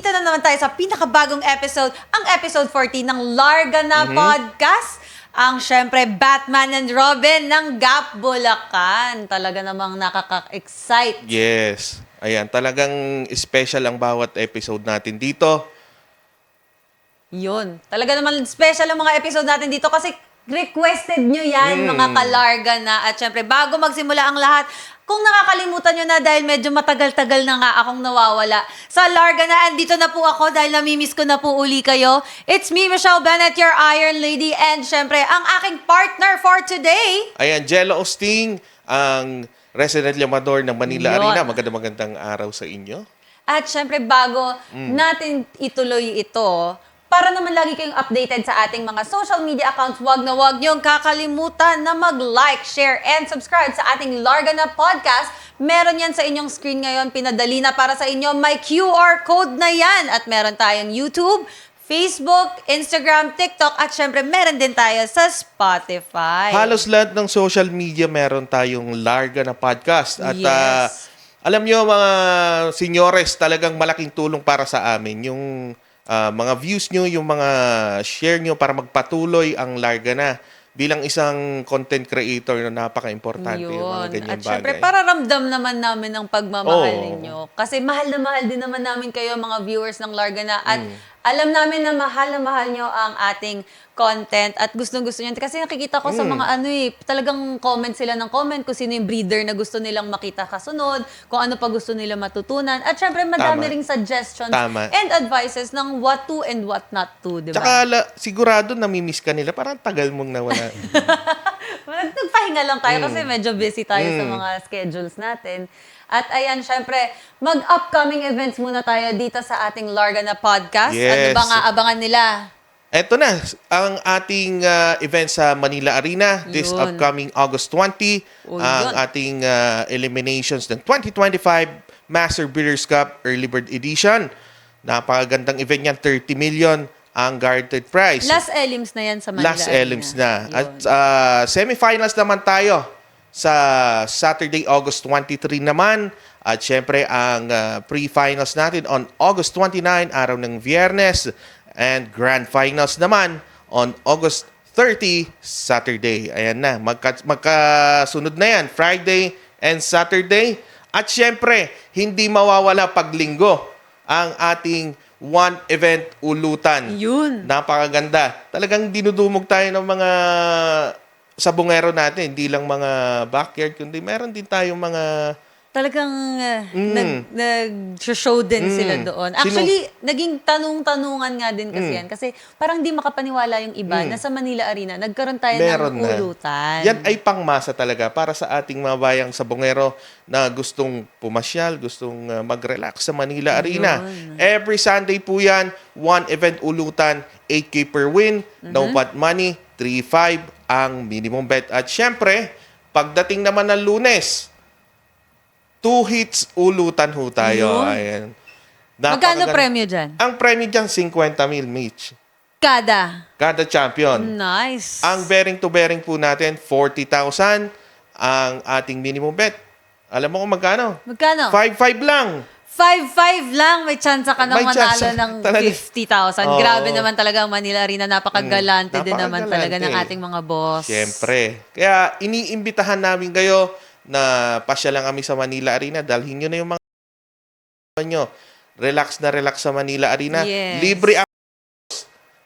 nandito na naman tayo sa pinakabagong episode, ang episode 14 ng Larga na Podcast. Ang syempre Batman and Robin ng Gap Bulacan. Talaga namang nakaka-excite. Yes. Ayan, talagang special ang bawat episode natin dito. Yun. Talaga naman special ang mga episode natin dito kasi requested nyo yan, mga kalarga na. At syempre, bago magsimula ang lahat, kung nakakalimutan nyo na dahil medyo matagal-tagal na nga akong nawawala sa Larga na, andito na po ako dahil namimiss ko na po uli kayo. It's me, Michelle Bennett, your Iron Lady, and syempre, ang aking partner for today. Ayan, Jello Osting, ang resident llamador ng Manila Yun. Arena. Magandang araw sa inyo. At syempre, bago natin ituloy ito, para naman lagi kayong updated sa ating mga social media accounts, wag niyong kakalimutan na mag-like, share, and subscribe sa ating Larga na Podcast. Meron yan sa inyong screen ngayon, pinadali na para sa inyo. May QR code na yan. At meron tayong YouTube, Facebook, Instagram, TikTok, at syempre meron din tayo sa Spotify. Halos lahat ng social media meron tayong Larga na Podcast. At Yes. alam nyo mga senyores, talagang malaking tulong para sa amin. Yung mga views nyo, yung mga share nyo para magpatuloy ang Larga na. Bilang isang content creator na napaka-importante yung mga ganyan At syempre, bagay. para ramdam naman namin ang pagmamahal Oo. ninyo. Kasi mahal na mahal din naman namin kayo, mga viewers ng Larga na. At alam namin na mahal nyo ang ating content at gustong-gusto nyo. Kasi nakikita ko sa mga talagang comment sila ng comment kung sino yung breeder na gusto nilang makita kasunod, kung ano pa gusto nila matutunan. At syempre, madami Tama. ring suggestions Tama. and advices ng what to and what not to, di ba? Tsaka sigurado namimiss ka nila. Parang tagal mong nawala. Nagpahinga lang tayo kasi medyo busy tayo sa mga schedules natin. At ayan, syempre, mag-upcoming events muna tayo dito sa ating Larga na Podcast. Ano Yes. ba nga abangan nila? Eto na, ang ating event sa Manila Arena this Yun. upcoming August 20. Oh, ang yun. ating eliminations ng 2025 Master Breeders' Cup Early Bird Edition. Napakagandang event yan, 30 million ang guaranteed prize. Last elims na yan sa Manila Last Arena. elims na. Yun. At semifinals naman tayo sa Saturday, August 23 naman. At syempre, ang pre-finals natin on August 29, araw ng Viernes. And grand finals naman on August 30, Saturday. Ayan na, magkasunod na yan, Friday and Saturday. At syempre, hindi mawawala pag linggo ang ating one event ulutan. Yun. Napakaganda. Talagang dinudumog tayo ng mga sabungero natin. Hindi lang mga backyard, kundi meron din tayong mga... Talagang nag-show din sila doon. Actually, naging tanung-tanungan nga din kasi yan. Kasi parang di makapaniwala yung iba na sa Manila Arena, nagkaroon tayo Meron ng na. ulutan. Yan ay pangmasa talaga para sa ating mga bayang sabongero na gustong pumasyal, gustong mag-relax sa Manila Arena. Every Sunday po yan, one event ulutan, 8K per win, no pot money, 3-5 ang minimum bet. At syempre, pagdating naman ng Lunes, 2 hits ulutan ho tayo. Yun. Ayan. Magkano premyo dyan? Ang premyo dyan, 50 mil, Mitch. Kada Champion. Nice. Ang bearing to bearing po natin, 40,000 ang ating minimum bet. Alam mo kung magkano? Magkano? 5-5 lang. 5-5 lang. May chance ka nang May manalo chance. ng Talaga. 50,000. Oo. Grabe naman talaga ang Manila Arena. Napakagalante din naman talaga ng Napakagalante. ating mga boss. Siyempre. Kaya iniimbitahan namin kayo na pasya lang kami sa Manila Arena. Dalhin nyo na yung mga nyo. Relax na relax sa Manila Arena. Yes.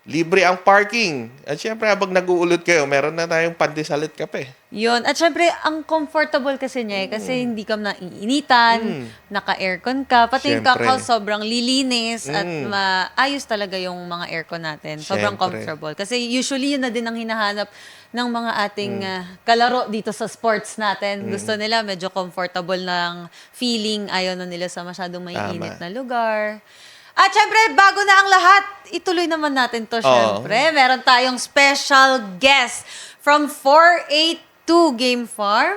Libre ang parking. At syempre, habang nag-uulot kayo, meron na tayong pandesal at kape. Yun. At syempre, ang comfortable kasi niya kasi hindi ka naiinitan, naka-aircon ka, pati yung Syempre. kakao sobrang lilinis at maayos talaga yung mga aircon natin. Sobrang Syempre. comfortable. Kasi usually yun na din ang hinahanap ng mga ating kalaro dito sa sports natin. Gusto nila medyo comfortable ng feeling, ayaw na nila sa masyadong maiinit na lugar. At syempre, bago na ang lahat, ituloy naman natin to syempre. Meron tayong special guest from 482 Game Farm.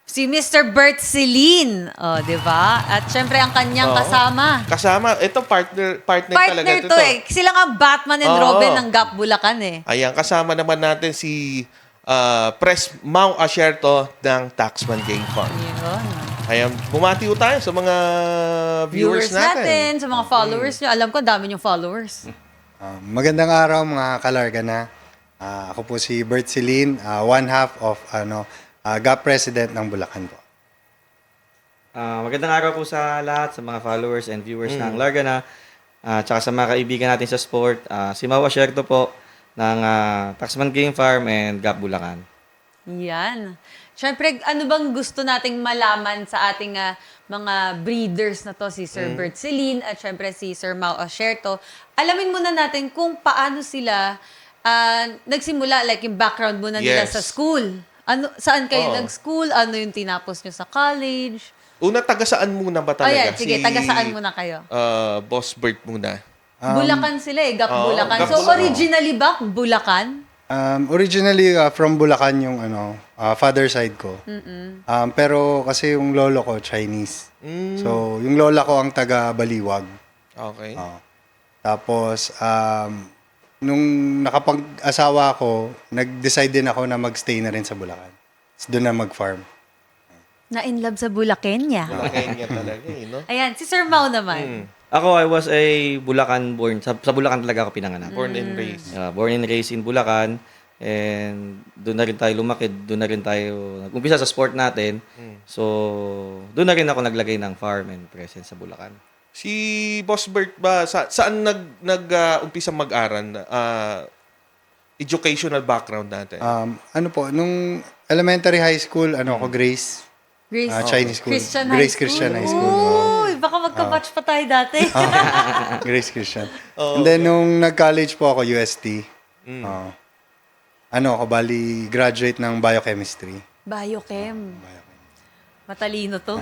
Si Mr. Bert Celine. O, di ba? At syempre, ang kanyang kasama. Kasama, ito partner talaga. Partner to eh. Sila nga Batman and Oo. Robin ng Gap Bulacan eh. Ayan, kasama naman natin si Pres Mau Asierto ng Taxman Game Farm. Yun. Ayan, bumati po tayo sa mga viewers natin. sa mga followers nyo. Alam ko, dami yung followers. Magandang araw mga kalarga na. Ako po si Bert Celine, one half of GAP President ng Bulacan po. Magandang araw po sa lahat, sa mga followers and viewers ng Largana, tsaka sa mga kaibigan natin sa sport. Si Mau Asierto po ng Taxman Game Farm and GAP Bulacan. Yan. Siyempre, ano bang gusto nating malaman sa ating mga breeders na to, si Sir Bert Celine at siyempre si Sir Mau Asierto. Alamin muna natin kung paano sila nagsimula, like yung background muna nila Yes. sa school. Saan kayo Oo. nag-school? Ano yung tinapos nyo sa college? Una, taga saan muna ba talaga? Ayan, sige, taga saan muna kayo? Boss Bert muna. Bulacan sila GAP Bulacan. GAP So, Bulacan. originally ba, Bulacan? Originally from Bulacan yung father side ko. Pero kasi yung lolo ko Chinese. So yung lola ko ang taga Baliwag. Okay. Tapos nung nakapag-asawa ako, nag-decide din ako na magstay na rin sa Bulacan. Doon na mag-farm. Na in love sa Bulacan niya. Kaya niya talaga no? Ayan, si Sir Mau naman. Ako, I was a Bulacan born. Sa Bulacan talaga ako pinanganak. Born and raised. Born and raised in Bulacan. And doon na rin tayo lumaki. Doon na rin tayo nag-umpisa sa sport natin. So, doon na rin ako naglagay ng farm and presence sa Bulacan. Si Boss Bert ba, saan nag-umpisa mag-aral? Educational background natin. Nung elementary high school, ako Grace. Grace, Chinese school. Christian Grace High Christian School. High School. Uy, baka magka-batch pa tayo dati. Grace Christian. And then, nung nag-college po ako, UST, ako, bali, graduate ng biochemistry. Biochem. Matalino to.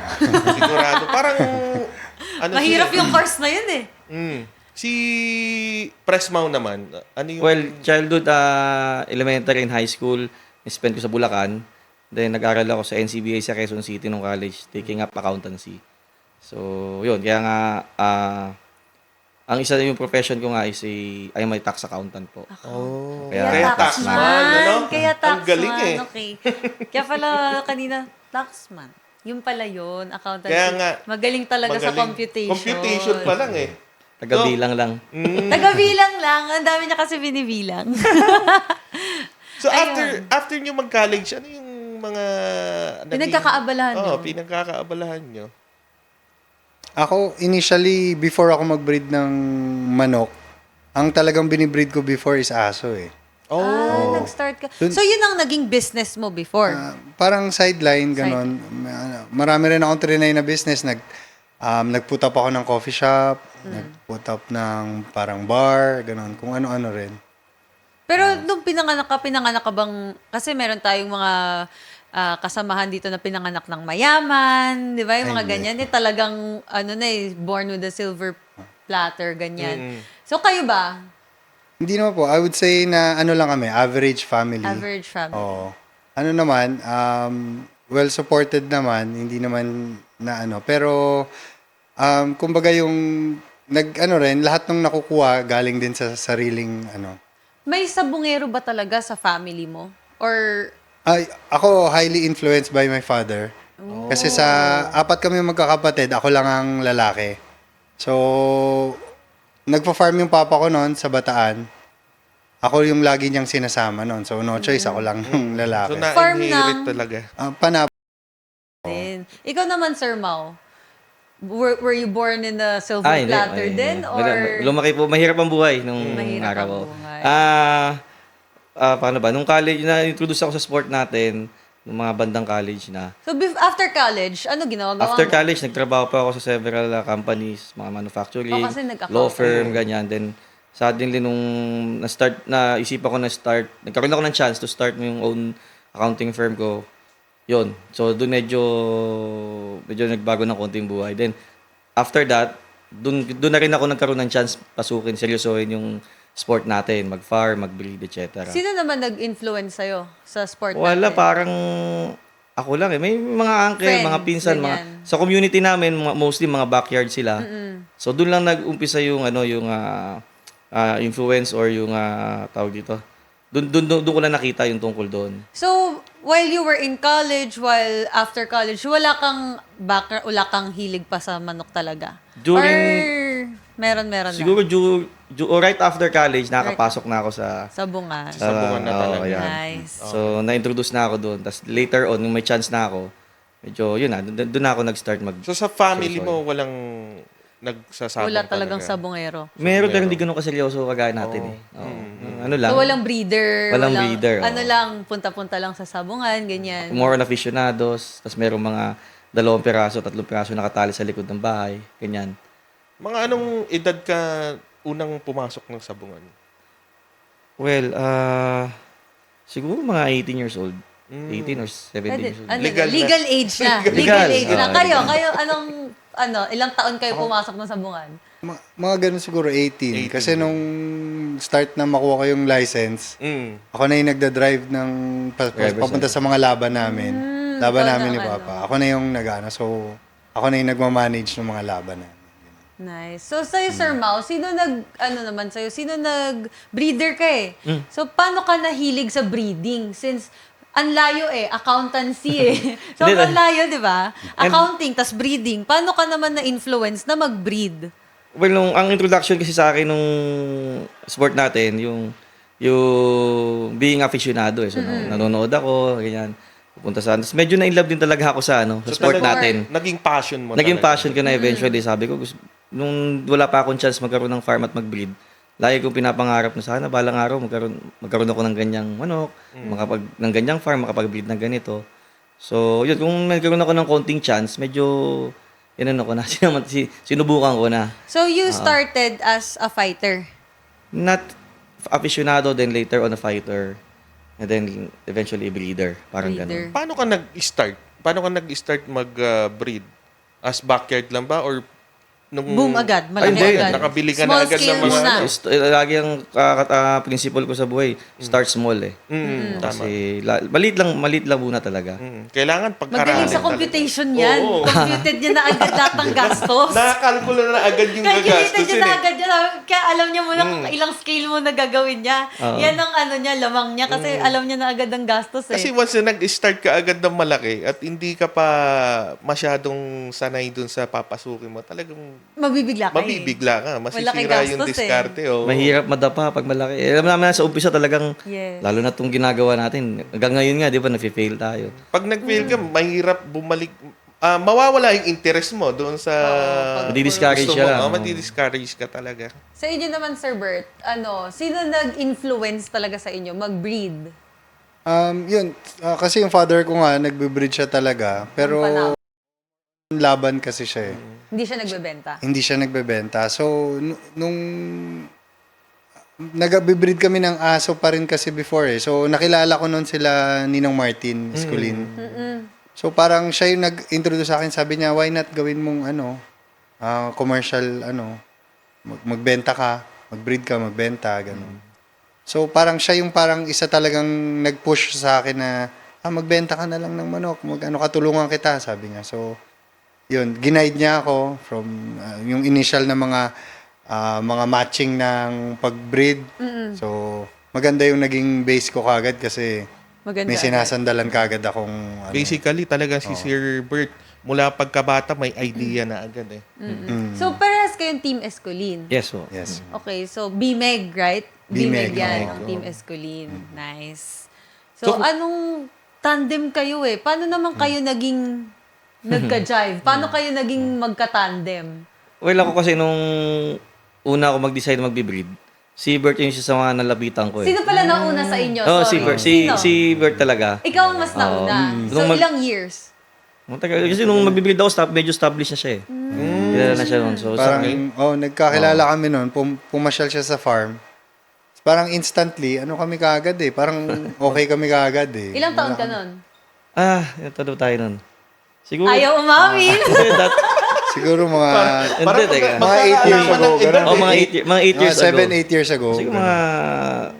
Sigurado. Parang, Mahirap yung course na yun eh. Si Presmau naman, ano yung... Well, childhood, elementary and high school, spend ko sa Bulacan. Then, nag-aral ako sa NCBA sa Quezon City nung college, taking up accountancy. So, yun. Kaya nga, ang isa yung profession ko nga is I'm a tax accountant po. Oh, Kaya taxman, Kaya taxman. Ang galing eh. Okay. Kaya pala kanina, taxman. Yung pala yun, accountancy. Kaya nga, magaling talaga sa magaling. computation. Computation pa lang eh. Taga-bilang lang. Tagabilang lang. Ang dami niya kasi binibilang. So, after nyo mag-college, ano yung mga... Pinagkakaabalahan nyo? Pinagkakaabalahan nyo. Ako, initially, before ako mag-breed ng manok, ang talagang binibreed ko before is aso eh. Nag-start ka. So, yun ang naging business mo before? Parang sideline, ganon. Marami rin akong trinay na business. Nag-put up ako ng coffee shop, nag-put up ng parang bar, ganon. Kung ano-ano rin. Pero nung pinanganak ka bang, kasi meron tayong mga kasamahan dito na pinanganak ng mayaman, di ba? Yung mga ganyan, talagang, born with a silver platter, ganyan. So, kayo ba? Hindi naman po. I would say na lang kami, average family. Average family. Oo. Ano naman, well-supported naman, hindi naman na Pero, kumbaga yung, lahat ng nakukuha galing din sa sariling, May sabungero ba talaga sa family mo? Or, Ako, highly influenced by my father. Kasi sa 4 kami magkakapatid, ako lang ang lalaki. So, nagpa-farm yung papa ko noon sa Bataan. Ako yung lagi niyang sinasama noon. So, no choice, ako lang yung So, lalaki. na-inherit ng- talaga. Panap. din. Ikaw naman, Sir Mau, were you born in the silver Hindi. platter din? Or, Lumaki po. Mahirap ang buhay nung Mahirap araw. ang buhay. Paano ba? Nung college, na-introduce ako sa sport natin, nung mga bandang college na. so, after college, ano ginagawa After mo? college, nagtrabaho pa ako sa several companies, mga manufacturing, kasi nag-account. law firm, ganyan. Then, suddenly, nung naisipan ko nagkaroon ako ng chance to start yung own accounting firm ko, yun. So, doon medyo nagbago ng konting buhay. Then, after that, doon na rin ako nagkaroon ng chance pasukin, seryosohin yung sport natin, mag-farm, mag-breed, etc. Sino naman nag-influence sa'yo sa sport Wala, natin? parang ako lang eh. May mga uncle, Friends, mga pinsan, ganyan. sa community namin, mostly mga backyard sila. So doon lang nag-umpisa yung influence or yung tawag dito. Doon ko lang nakita yung tungkol doon. So, while you were in college, while after college, wala kang hilig pa sa manok talaga? Or meron na? Siguro right after college, nakapasok na ako sa Sabungan. Sabungan na talaga. yan. Nice. So, na-introduce na ako doon. Tapos later on, nung may chance na ako, medyo, yun na, doon na ako nag-start So sa family mo, walang nagsasabong Wala talagang talaga? sabungero. Meron pero hindi ganun kaseryoso kagaya natin eh. Oo. Ano lang, So, walang breeder. Walang breeder, Ano oo. lang, punta-punta lang sa sabungan, ganyan. more on aficionados. Tapos merong mga 2 piraso, 3 piraso nakatali sa likod ng bahay. Ganyan. Mga anong edad ka unang pumasok ng sabungan? Well, siguro mga 18 years old. 18 or 17 Pwede, years old. ano, Legal legal, na. age na. Legal. Legal age na. Ah, Kayo, ilang taon kayo pumasok ng sabungan? Mga ganun siguro 18. Kasi nung start na makuha ko yung license, ako na yung nagda-drive ng papunta sa mga laban namin. Laban ikaw namin na ni ang Papa. Ako na yung so ako na yung nagmamanage ng mga laban namin. Nice. So, sa'yo, Sir Mau, sino nag-breeder ka eh. So, paano ka nahilig sa breeding? Since, ang layo accountancy So, Hindi, ang layo, di ba? Accounting, tas breeding. Paano ka naman na-influence na mag-breed? Well, ang introduction kasi sa akin nung sport natin, yung being aficionado eh. So, nanonood ako, ganyan. Pupunta sa... Tapos medyo na-inlove din talaga ako sa sa sport talagang natin. Naging passion mo Naging talaga. passion ko na eventually. Sabi ko, nung wala pa akong chance magkaroon ng farm at mag-breed, lagi kong pinapangarap na sana balang araw magkaroon ako ng ganyang manok, ng ganyang farm, makapag-breed ng ganito. So, yun, kung nagkaroon ako ng konting chance, medyo, sinubukan ko na. So, you started as a fighter? Not aficionado, then later on a fighter, and then eventually a breeder. Parang Breeder. ganun. Paano ka nag-start mag-breed? As backyard lang ba? Or nung... Boom agad, malaki hindi. agad. Nakabili ka Small na agad ng scale mga muna. Lagi ang principle ko sa buhay, start small eh. Tama. Kasi maliit lang muna talaga. Kailangan pagkaraan. Magaling sa computation yan. Oo. Computed niya na agad lahat ng gastos. Nakakalkula na agad yung Calculated gagastos niya na agad yan. Kaya alam niya muna kung ilang scale mo na gagawin niya. Yan ang lamang niya. Kasi alam niya na agad ang gastos Kasi once na nag-start ka agad ng malaki at hindi ka pa masyadong sanay dun sa papasukin mo, talagang Mabibigla ka mabibigla ka. Malaki Masisira yung gastos diskarte. Oh. Mahirap madapa pag malaki. Alam naman sa umpisa talagang, Yes. lalo na itong ginagawa natin. Hanggang ngayon nga, di ba, nafe-fail tayo. Pag nag-fail ka, mahirap bumalik. Mawawala yung interest mo doon sa... Madi-discourage gusto ka mo. lang. Madi-discourage ka talaga. Sa inyo naman, Sir Bert, sino nag-influence talaga sa inyo mag-breed? Yun, kasi yung father ko nga, nagbe-breed siya talaga. Pero laban kasi siya eh. Hindi siya nagbebenta. Hindi siya nagbebenta. So, nung nag-breed kami ng aso pa rin kasi before eh. So, nakilala ko noon sila Ninong Martin Esculin. So, parang siya yung nag-introduce sa akin. Sabi niya, why not gawin mong commercial, magbenta ka, mag-breed ka, magbenta, gano'n. So, parang siya yung parang isa talagang nag-push sa akin na, magbenta ka na lang ng manok, katulungan kita, sabi niya. So, yun, ginaid niya ako from yung initial na mga matching ng pag-breed. So, maganda yung naging base ko kagad kasi Maganda. may sinasandalan kagad akong Basically, talaga si Sir Bert, mula pagkabata, may idea na agad eh. So, parehas kayong Team Escolin. Yes, so. Yes. Okay, so BMEG, right? BMEG, yan, oo. ang Team Escolin. Nice. So, anong tandem kayo eh? Paano naman kayo naging nagka-jive? Paano kayo naging magka-tandem? Well, ako kasi nung una ako mag-decide mag-breed, si Bert yung isa sa mga nalapitan ko eh. Sino pala nauna sa inyo? Oh, Sorry. si Bert. Sino? Si Bert talaga. Ikaw ang mas nauna. So, Nung ilang years? Matagal. Kasi nung mag-breed ako, medyo established na siya eh. Kilala na siya noon. So, Parang, nagkakilala kami noon, pumasyal siya sa farm. Parang instantly, kami kaagad eh. Parang okay kami kaagad eh. Ilang taon ka nun? ito daw tayo nun. Siguro. Ayaw umamin. Siguro mga Hindi, teka. mga 8 years ago, ganun. Mga 8 years ago. 7-8 years ago. Siguro mga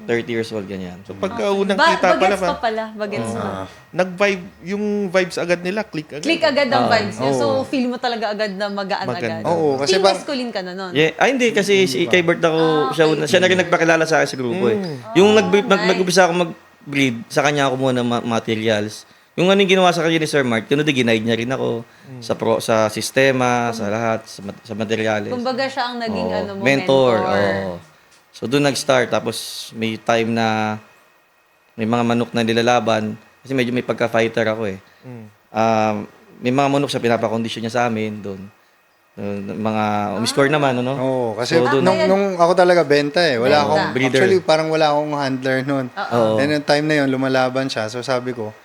30 years old, ganyan. So, pagka unang kita pala, Bagets pa pala. Bagets pa. nag-vibe, yung vibes agad nila, click agad. Click agad ang vibes niya. So, feel mo talaga agad na magaan agad. Maganda. Oo, kasi Team parang Escolin ka na nun. Yeah. Hindi, kasi si kay Bert ako, siya na rin nagpakilala sa akin sa grupo eh. Yung nag-umpisa ako breed, sa kanya ako muna materials. Yung ano yung ginawa sa kanya ni Sir Mark, yun din, ginaid niya rin ako sa sistema, sa lahat, sa materials. Kumbaga siya ang naging Oo, ano mo, mentor. mentor. Oo. So doon nag-start, tapos may time na may mga manok na nilalaban, kasi medyo may pagka-fighter ako eh. May mga manok siya, pinapakondisyon niya sa amin doon. Mga umiscore naman, ano? Oo, kasi So, doon- nung ako talaga benta eh. Wala Benta. akong, Breeder. actually parang wala akong handler noon. Oo. Then yung time na yun, lumalaban siya. So sabi ko,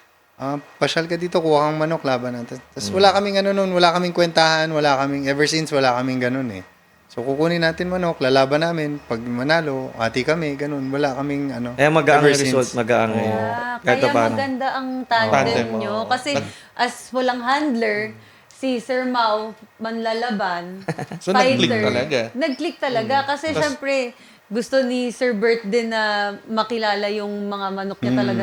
pasyal ka dito, kuha kang manok, laban natin. Tapos wala kaming ano noon, wala kaming kwentahan, ever since wala kaming ganun eh. So kukunin natin manok, lalaban namin. Pag manalo, ati kami, ganun. Wala kaming ano. Eh, mag-aang ever yung result, since. mag-aang eh. Kaya Kahit paano. maganda ang Tandem, tandem nyo. oo. Kasi as walang handler, si Sir Mau, manlalaban, So, nag-click talaga. Nag-click talaga. Kasi syempre, gusto ni Sir Bert din na makilala yung mga manok niya talaga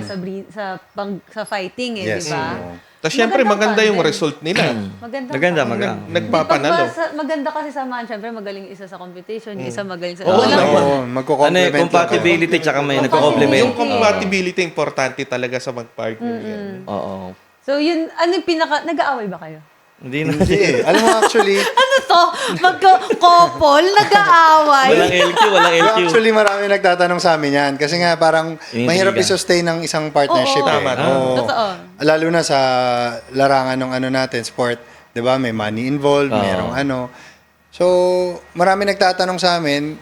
sa fighting eh, Yes. di ba? Tapos syempre, Magandang maganda yung tandem. result nila. Maganda. Maganda, pa. mag-aang. Nagpapanalo. Maganda kasi samahan. Syempre, magaling isa sa competition, yung isa magaling sa... Oo, Walang- naman. Oo, Ano eh, magko-complement lang compatibility tsaka may Yung nagko-complement. compatibility importante talaga sa mag-partner yan. Oo. So, yun, ano yung pinaka... Nag-aaway ba kayo? Hindi na. Hindi eh. Alam mo actually, Ano to? Magka-couple? Nag-aaway? Walang LQ, walang LQ. actually marami nagtatanong sa amin yan. Kasi nga parang Yung mahirap intriga. i-sustain ng isang partnership. Oo. eh. Tama, Oo. Totoo. Lalo na sa larangan ng ano natin, sport. 'Di ba? May money involved, Oo. merong ano. So, marami nagtatanong sa amin,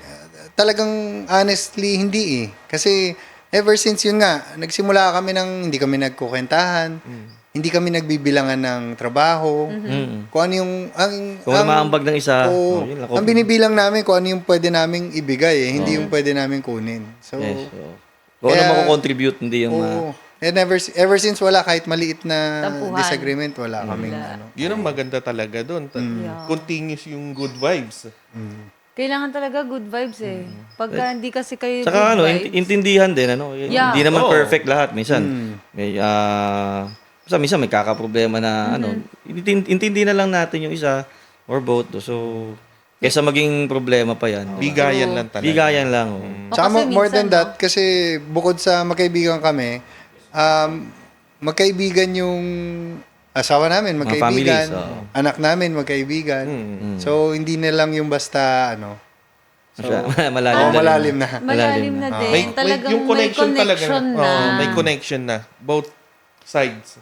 talagang honestly, hindi eh. Kasi ever since yun nga, nagsimula kami hindi kami nagkukwentahan, hindi kami nagbibilangan ng trabaho, kung ano yung... Kung ano maambag ng isa, Oo. yun lang. Ang binibilang namin kung ano yung pwede naming ibigay eh, hindi yung pwede namin kunin. So, Yes. So, kung ano Kaya- mako-contribute, hindi yung... oo. And ever since wala, kahit maliit na Tampuhan. disagreement, wala kaming ano. Yun ang maganda talaga doon. Yeah. Continuous yung good vibes. Kailangan talaga good vibes eh. Pagka hindi kasi kayo Saka good ano, vibes. intindihan din, ano. Yeah. Hindi naman Oo. perfect lahat. Minsan, minsan may kakaproblema na, ano, intindi na lang natin yung isa or both. So, kesa maging problema pa yan. Bigayan lang talaga. Bigayan lang. Oh. Tsaka kasi more minsan, than that, kasi bukod sa magkaibigan kami, magkaibigan yung asawa namin, magkaibigan, families, oo. anak namin, magkaibigan. So, hindi na lang yung basta, Malalim na rin. malalim na. Malalim na din. Talagang yung connection, may talaga. connection na. Oo, may connection na. Both sides.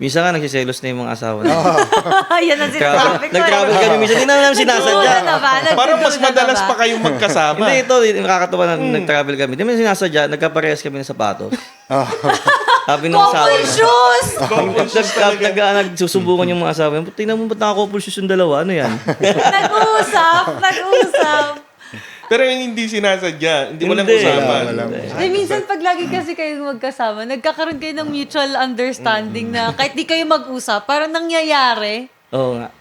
Minsan nga nagsiselos na yung mga asawa na. Yan ang sinasabi ko. Nag-travel kami minsan. Hindi na namin sinasadya. Nagdududa na ba? Parang mas Nagdududa madalas na ba? pa kayong magkasama. Hindi, ito, nakakatawa na nag-travel kami. Hindi naman sinasadya, nagkaparehas kami ng sapatos. Sabi ng asawa Couple shoes! nagsusubukan yung mga asawa. Tingnan mo ba't naka-couple shoes yung dalawa? Ano yan? Nag-uusap. Pero yung hindi sinasadya. Hindi mo lang Hindi. usapan. Wala. Eh, minsan pag lagi kasi kayo magkasama, nagkakaroon kayo ng mutual understanding na kahit di kayo mag-usap, parang nangyayari. Oo nga.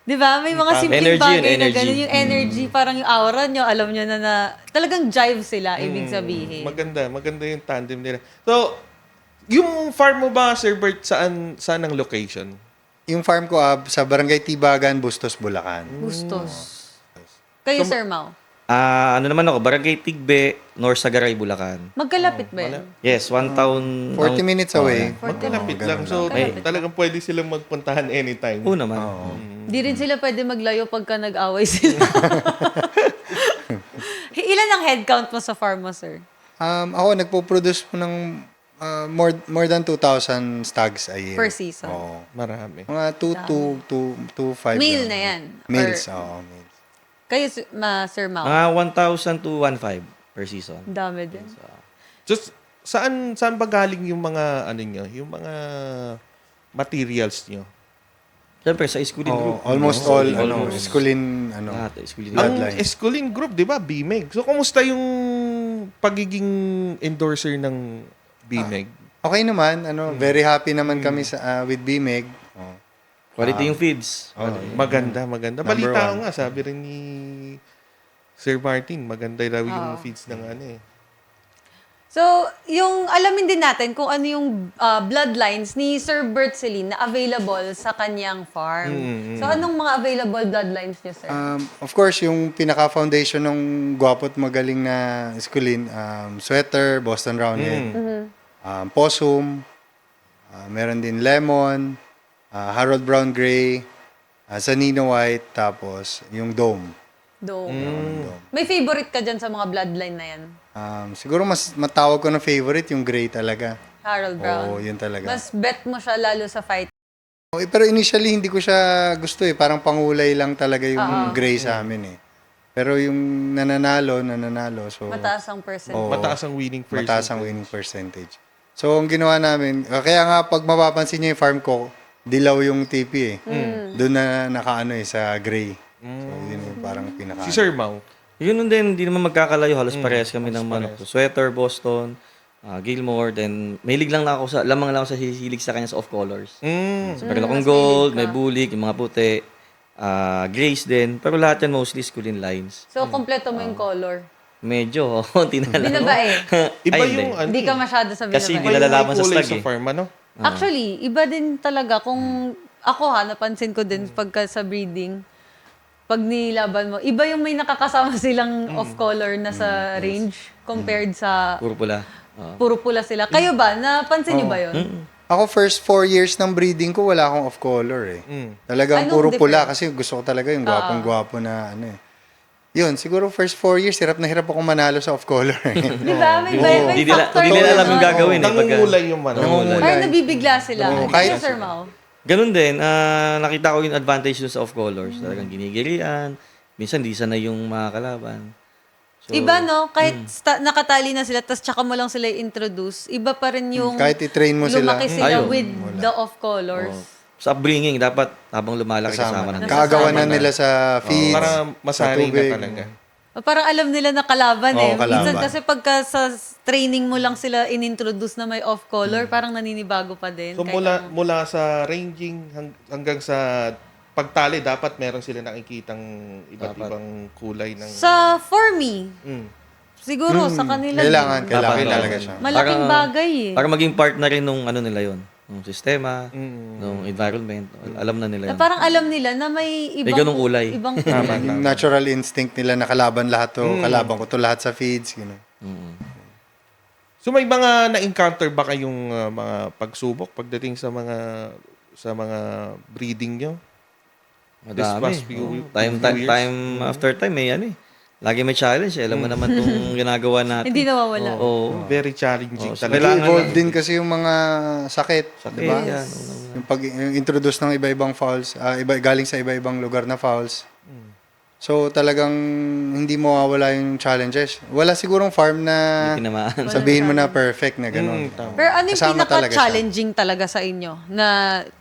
Di ba? May mga simpleng Energy yun, bagay na energy. gano'n. Yung energy, parang yung aura nyo, alam nyo na talagang jive sila, ibig sabihin. Maganda yung tandem nila. So, yung farm mo ba, Sir Bert, saan ang location? Yung farm ko sa Barangay Tibagan, Bustos, Bulacan. Gustos. Kayo, Sir Mau, Ano naman ako, Barangay Tigbe, North Sagaray, Bulacan. magkalapit ba yun? Yes, 1 town. 40 minutes away. Magkalapit lang. So, talagang pwede silang magpuntahan anytime. Oo naman. Di rin sila pwede maglayo pagka nag-away sila. Ilan ang headcount mo sa farm mo, sir? Ako, nagpo-produce po ng more than 2,000 stags a year. Per season? Oo. Marami. Mga 2 to 5. Meal na yan? Meals, Or- oo. Meals. Kayo, Sir Mau, Mga 1,000 to 1,500 per season. ang dami din. Just, saan ba galing yung mga, yung mga materials nyo? Siyempre, sa Esculin Group. Almost all, Esculin, Lahat, Esculin Ang Group. Bloodline. Esculin Group, di ba? BMEG. So, kumusta yung pagiging endorser ng BMEG? Okay naman, very happy naman kami with BMEG. Oh. Quality yung feeds. Maganda. Number Balita ko one. nga, sabi rin ni Sir Martin, maganda raw yung feeds ng So, yung alamin din natin kung ano yung bloodlines ni Sir Bert Celine na available sa kanyang farm. So, anong mga available bloodlines niya, sir? Of course, yung pinaka-foundation ng gwapo at magaling na Esculin, Sweater, Boston Roundhead. Possum, meron din Lemon, Harold Brown Gray, Zanino White, tapos yung Dome. Dome. Dome. May favorite ka dyan sa mga bloodline na yan? Siguro mas matawag ko na favorite yung Gray talaga. Harold Brown. Oo, yun talaga. Mas bet mo siya lalo sa fight. Pero initially, hindi ko siya gusto eh. Parang pangulay lang talaga yung Gray sa amin eh. Pero yung nananalo. So, Mataas ang percent. Oo. Mataas ang winning percentage. mataas ang winning percentage. So, ang ginawa namin, kaya nga pag mapapansin niyo yung farm ko, dilaw yung TP eh. Doon na nakaano eh, sa gray. So, yun yung parang pinaka... Si Sir Mau. Yun din, hindi naman magkakalayo. Halos parehas kami ng manok. So, Sweater, Boston, Gilmore, then mahilig lang ako lamang lang ako sa hilig sa kanya sa off-colors. So, meron akong gold, may bulik, yung mga puti, grays din. Pero lahat yan mostly schooling lines. So, kompleto mo yung color. Medyo, konti na lang. Binabae. Iba Ay, yung ano. Hindi ka masyado sa Kasi binabae. hindi nalalaman sa kulay slag sa eh. farm, ano? Actually, iba din talaga kung ako napansin ko din pagka sa breeding, pag nilaban mo, iba yung may nakakasama silang off-color na sa range compared sa Puro pula. puro pula sila. Kayo ba? Napansin niyo ba yun? Ako first 4 years ng breeding ko, wala akong off-color eh. Talagang Anong puro pula difference? kasi gusto ko talaga yung gwapong-gwapo na ano eh. Yun, siguro first 4 years, hirap na hirap ako manalo sa off-color eh. Di ba? May Hindi nila, factor hindi nila yun, alam yung no? gagawin eh. Pagka, Nangungulay yung manok. Nangungulay. Parang nabibigla sila. Oo, Ikaw, kahit- Sir Mau. ganun din, nakita ko yung advantage dun sa off-colors. Talagang ginigirian. Minsan, di sana yung mga kalaban. So, Iba, no? Kahit nakatali na sila, tapos tsaka mo lang sila i-introduce, iba pa rin yung Kahit i-train mo sila. lumaki sila Ayun. with the off-colors. sa upbringing, dapat habang lumalaki kasama na. Kaagawan na nila sa feeds, Para sa masanay na tubig. talaga. Parang alam nila na kalaban eh. Oo, kalaban. Minsan kasi pagka sa training mo lang sila in-introduce na may off-color, parang naninibago pa din. So Kahit mula sa ranging hanggang sa pagtali, dapat meron sila nakikitang iba't ibang kulay ng... sa for me, Mm. siguro sa kanila Kailangan din. talaga Talaga siya. Malaking bagay eh. Para maging part na rin nung ano nila yon, nung sistema, nung environment. Alam na nila Na yun. parang alam nila na may ibang ganung kulay. ibang Yung natural instinct nila na kalaban lahat to, kalaban ko to lahat sa feeds, gano'n. So may mga na-encounter ba kayong mga pagsubok pagdating sa mga breeding nyo? This Madami. past few years? Time after time, may ano eh. Lagi may challenge eh. Alam mo naman itong ginagawa natin. hindi nawawala. Oo. Very challenging so talaga. kailangan Evolve din kasi yung mga sakit, di ba? Yan. Yung pag-introduce ng iba-ibang fouls, galing sa iba-ibang lugar na fouls. So talagang hindi mawawala yung challenges. Wala sigurong farm na Tinamaan. sabihin mo na perfect na gano'n. Tama. Pero ano yung Kasama talaga pinaka-challenging talaga sa inyo na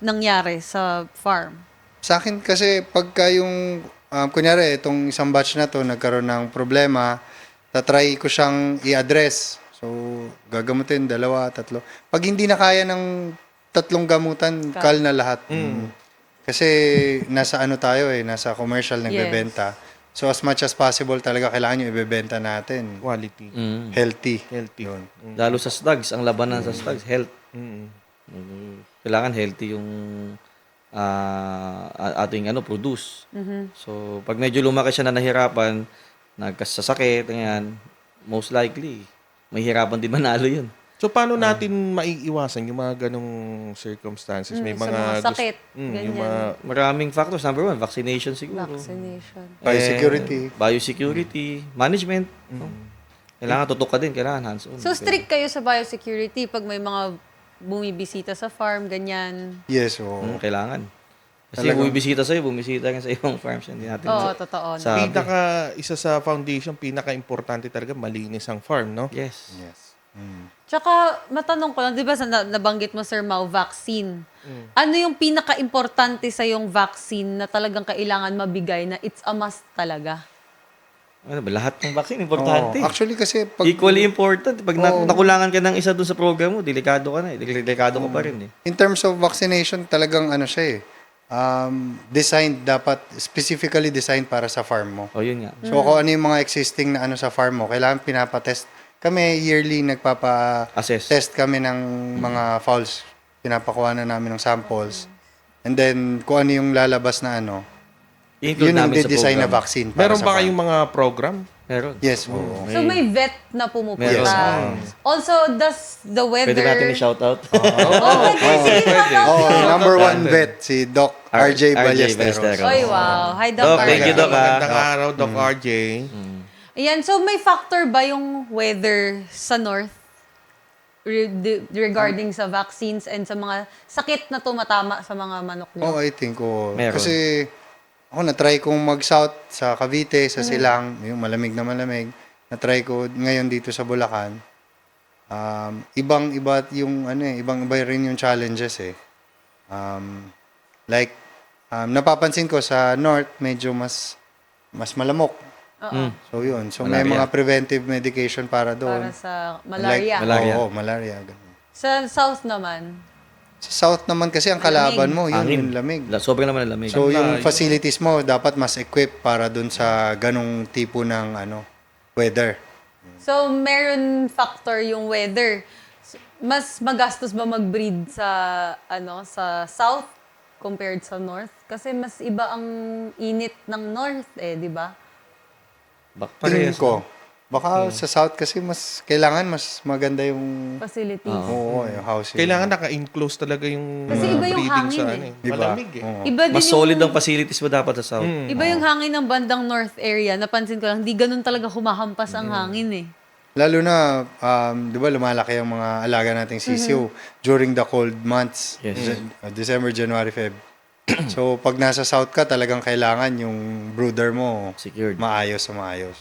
nangyari sa farm? Sa akin kasi pagka yung, kunyari itong isang batch na to nagkaroon ng problema, tatry ko siyang i-address. So gagamutin, 2, 3. Pag hindi na kaya ng 3 gamutan, kal na lahat. Kasi nasa ano tayo eh, nasa commercial nagbebenta. So as much as possible talaga kailangan yung ibebenta natin. Quality. Healthy. Healthy. Yun. Lalo sa stags, ang labanan sa stags, health. Kailangan healthy yung ating produce. So, pag medyo lumaki siya na nahirapan, nagkasasakit, ganyan, most likely, may hirapan din manalo yun. So paano natin maiiwasan yung mga ganong circumstances? May sa mga mga sakit, yung ganyan. mga Maraming factors. Number 1, vaccination siguro. Vaccination. Biosecurity. Biosecurity, management. No? Kailangan tutok ka din, kailangan hands-on. So strict kayo sa biosecurity pag may mga bumibisita sa farm, ganyan. Yes, oo. Kailangan. Kasi bumibisita sa'yo, bumisita rin sa ibang farms. Hindi natin Oo, totoo. sabi. isa sa foundation, pinaka-importante talaga, malinis ang farm, no? Yes. Yes. Tsaka, matanong ko lang, di ba nabanggit mo, Sir Mau, vaccine. Ano yung pinaka-importante sa yung vaccine na talagang kailangan mabigay na it's a must talaga? Ano ba, lahat ng vaccine, importante. Actually kasi pag Equally important. Pag nakulangan ka ng isa dun sa program mo, delikado ka na eh. Delikado ka pa rin eh. in terms of vaccination, talagang ano siya eh. Designed dapat, specifically designed para sa farm mo. O yun nga. So kung ano yung mga existing na ano sa farm mo, kailangan pinapatest. Kami yearly Assess. test kami ng mga fowls. Pinapakuha na namin ng samples. And then kung ano yung lalabas na ano, I-include Yun ang namin sa design na program. vaccine. para Meron sa ba farm. kayong mga program? Meron. Yes, oo. So may vet na pumupunta. Meron. Also, does the weather... Pwede natin i-shoutout. Sige, Oh, number Shout out one natin. vet, si Doc RJ Ballesteros. Ballesteros. Oy, wow. Hi, Doc Doc, RJ. thank you, Doc. Magandang araw, Doc RJ. Ayan, so may factor ba yung weather sa north regarding sa vaccines and sa mga sakit na tumatama sa mga manok Oh, nyo? I think, oo. Meron. Kasi ako na-try kong mag-south sa Cavite, sa Silang, yung malamig na malamig. Na-try ko ngayon dito sa Bulacan. Ibang-iba yung ibang-iba rin yung challenges eh. Napapansin ko sa north medyo mas malamok. So yun. So may Malaria. mga preventive medication para doon. Para sa malaria. Malaria. Oo, malaria. Ganun. Sa south naman, Sa south naman kasi ang kalaban mo, yun yung lamig. Sobrang naman ang lamig. So yung facilities mo dapat mas equipped para doon sa ganong tipo ng weather. so meron factor yung weather. Mas magastos ba mag-breed sa sa south compared sa north? Kasi mas iba ang init ng north di ba? Tingin ko. Baka sa south kasi mas kailangan mas maganda yung Facilities. yung housing. Kailangan naka-enclose talaga yung Kasi iba yung breeding hangin sa eh. Diba? Malamig eh. Oo. Iba din Mas solid yung, ang facilities mo dapat sa South. iba yung hangin ng bandang north area. Napansin ko lang, hindi ganun talaga humahampas ang hangin eh. Lalo na, di ba lumalaki ang mga alaga nating sisiw during the cold months. Yes. December, January, Feb. So pag nasa south ka, talagang kailangan yung brooder mo Secured. maayos sa maayos.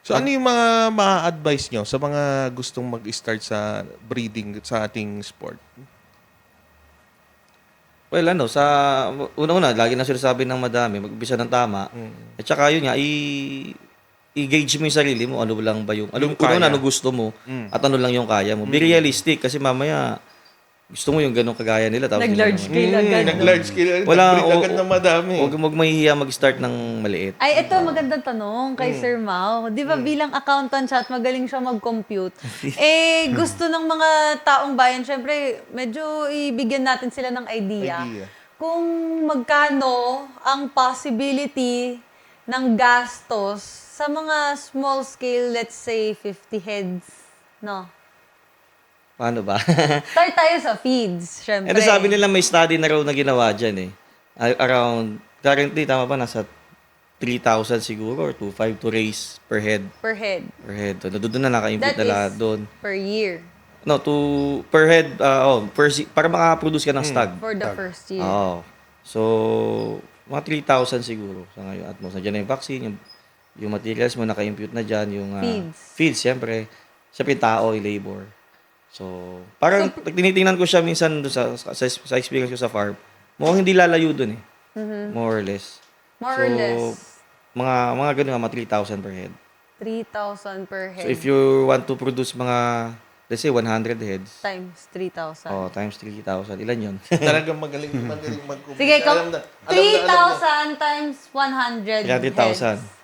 So ano yung mga ma-advise nyo sa mga gustong mag-start sa breeding sa ating sport? Well, una-una, lagi na sinasabi ng madami, mag-umpisa ng tama. At saka yun nga, i-gauge mo yung sarili mo, ano lang ba yung Yung una, kaya. ano gusto mo, at ano lang yung kaya mo. Be realistic, kasi mamaya, gusto mo yung ganong kagaya nila. Tapos Nag-large scale agad. Nag-large scale. Wala, Nag-breed agad ng madami. Huwag mahihiya mag-start ng maliit. Ay, ito, magandang tanong kay Sir Mau. Di ba bilang accountant siya at magaling siya mag-compute, gusto ng mga taong bayan, syempre, medyo ibigyan natin sila ng idea. Kung magkano ang possibility ng gastos sa mga small scale, let's say, 50 heads, no? Paano ba? Start tayo sa feeds, syempre. And sabi nila may study na raw na ginawa dyan eh. Around, currently, tama ba, nasa 3,000 siguro or 2,500 to raise per head. Per head. Per head. So, doon na naka-impute That na lahat is doon. per year. No, per head, para makaproduce ka ng stag. For the first year. Oo. So, mga 3,000 siguro sa ngayon. At most, nandiyan na yung vaccine, yung materials mo naka-impute na dyan, yung feeds, siyempre. Siyempre, yung tao, yung labor. So, parang tinitingnan ko siya minsan doon sa experience ko sa farm. Mukhang hindi lalayo doon eh. More or less. More or less. Mga ganun nga, mga 3,000 per head. 3,000 per head. So, if you want to produce mga, let's say, 100 heads, Times 3,000. times 3,000, ilan yun? Talagang magaling mag-compute. Sige, Alam na. 3,000 times 100 Kaya 3,000. heads.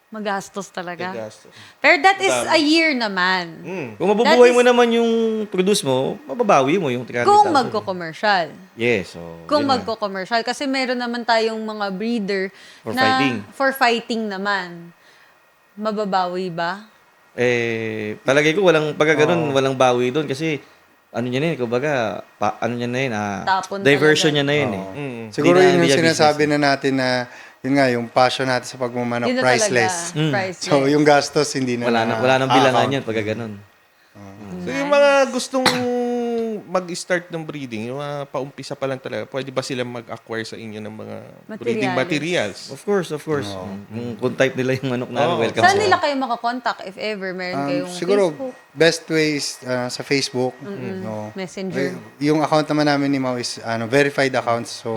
Magastos talaga. Gastos. Pero that is a year naman. Kung mabubuhay That is- mo naman yung produce mo, mababawi mo yung 300,000. Kung magko-commercial. Yes, so Kung yun na. magko-commercial. Kasi meron naman tayong mga breeder For na fighting. for fighting naman. Mababawi ba? Palagay ko pagka ganun, walang bawi doon kasi ano niya na yun, kumbaga, ano niya na yun, Tapon diversion talaga. niya na yun eh. Siguro Hindi na- yun hindi yung niya sinasabi na natin na yun nga, yung passion natin sa pagmamanok, Yun na priceless. talaga. Priceless. So, yung gastos, hindi na Wala nang bilangan account. yun pagka ganun. So yung mga gustong mag-start ng breeding, yung mga paumpisa pa lang talaga, pwede ba sila mag-acquire sa inyo ng mga breeding materials? Of course. Kung type nila yung manok namin, welcome. Saan nila kayo makakontakt if ever meron kayong Siguro, Facebook, best way is sa Facebook. No? Messenger? Yung account naman namin ni Mau is verified accounts. So,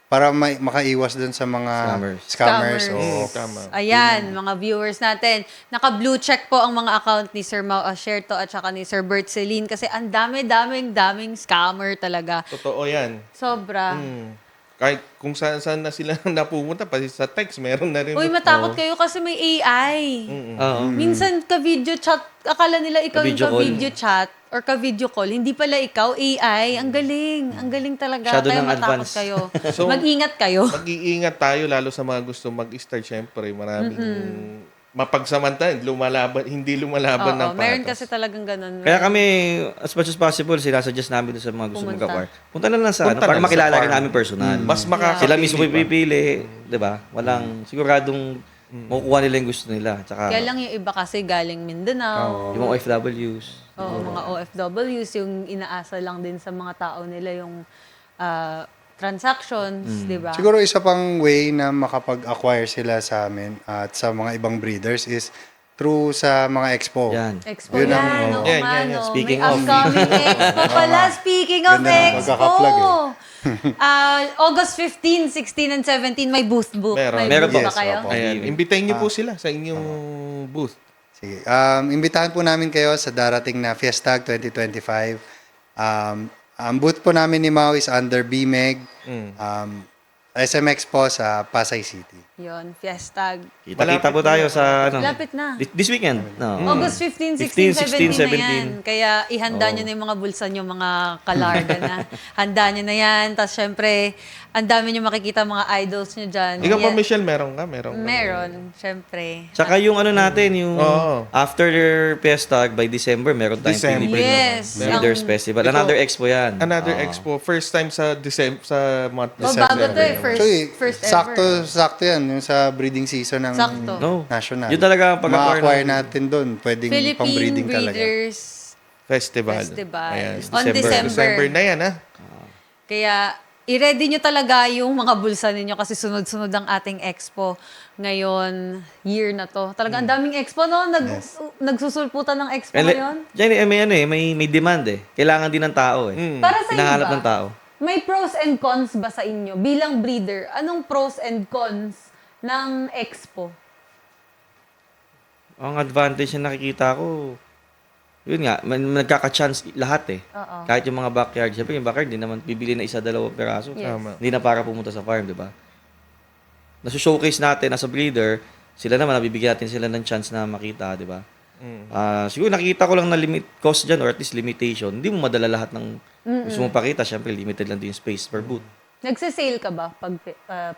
para makaiwas dun sa mga scammers. Oo. Tama. Ayan, mga viewers natin. Naka-blue check po ang mga account ni Sir Mau Asherto at saka ni Sir Bert Celine kasi ang daming scammer talaga. Totoo yan. Sobra. Kahit kung saan na sila napupunta, pati sa text, meron na rin. Uy, matakot kayo kasi may AI. Oo. Minsan ka-video chat, akala nila ikaw yung Ka-video call. ka-video chat. or ka-video call, hindi pala ikaw, AI. Ang galing. Ang galing talaga. Masyado Kaya ng matakot advance. kayo. So, Mag-ingat kayo. Mag-iingat tayo lalo sa mga gusto mag-start. Siyempre, maraming mapagsamantalan, hindi lumalaban ng Oo, meron patas. kasi talagang ganun. Kaya kami, as much as possible, sinasuggest namin doon sa mga gusto Pumunta. mag-acquire. Punta na lang sa Punta para na sa makilala rin farm. namin personal. Mas makakapili Sila mismo pa. pipili, di ba? Walang siguradong makukuha nila yung gusto nila. Tsaka Kaya lang yung iba kasi galing Mindanao. yung mga OFWs. Oo, mga OFWs, yung inaasa lang din sa mga tao nila yung transactions, di ba? Siguro isa pang way na makapag-acquire sila sa amin at sa mga ibang breeders is through sa mga expo. Yan. Expo Yun yan, ang- oo Yan, nga, yan, yan. no? Speaking May of. upcoming expo pala. Speaking of Ganda ng expo. pagkaka-plug August 15, 16, and 17, may booth book. Meron. May Meron booth po. ba kayo? Opo. Ayan, imbitahin niyo po sila sa inyong booth. Sige. Imbitahan po namin kayo sa darating na Fiestag 2025. Ang booth po namin ni Mau is under BMEG. SMX po sa Pasay City. Yun, Fiestag. Kita-kita po tayo sa ano. Lapit na. This weekend. No. August 15, 16, 17 na yan. Kaya ihanda nyo na yung mga bulsa nyo, mga kalarga na. Handa nyo na yan. Tapos syempre, ang dami nyo makikita mga idols nyo dyan. Ikaw pa, Yan. Michelle, meron ka? Meron. Syempre. Tsaka yung ano natin, yung Oo. after Fiestag, by December, meron tayong December. Philippine Yes. Breeders Ang- Festival. Another expo yan. Another expo. First time sa December, sa month Oh, bago to eh. Actually, First sakto yan yung sa breeding season ng Sakto. No. national. Yun talaga ang pag-acquire Ma-acquire natin doon. Pwedeng Philippine pang-breeding talaga. Breeders Festival. Festival. Ayan. On December. December na yan, ha? Kaya, i-ready nyo talaga yung mga bulsa ninyo kasi sunod-sunod ang ating expo ngayon, year na to. Talaga, ang daming expo, no? Nagsusulputan ng expo ngayon. May demand eh. Kailangan din ng tao eh. Para sa Hinahanap iba, ng tao. may pros and cons ba sa inyo? Bilang breeder, anong pros and cons ng expo? Ang advantage na nakikita ko, yun nga, nagkaka-chance lahat eh. Oo. Kahit yung mga backyard. Siyempre yung backyard, hindi naman bibili na isa, dalawang peraso. Yes. Tama. Hindi na para pumunta sa farm, di ba? Nasu-showcase natin as a breeder, sila naman, nabibigyan natin sila ng chance na makita, di ba? Siguro nakikita ko lang na limit cost dyan or at least limitation. Hindi mo madala lahat ng gusto mong pakita. Siyempre, limited lang din yung space per booth. Nagse-sale ka ba pag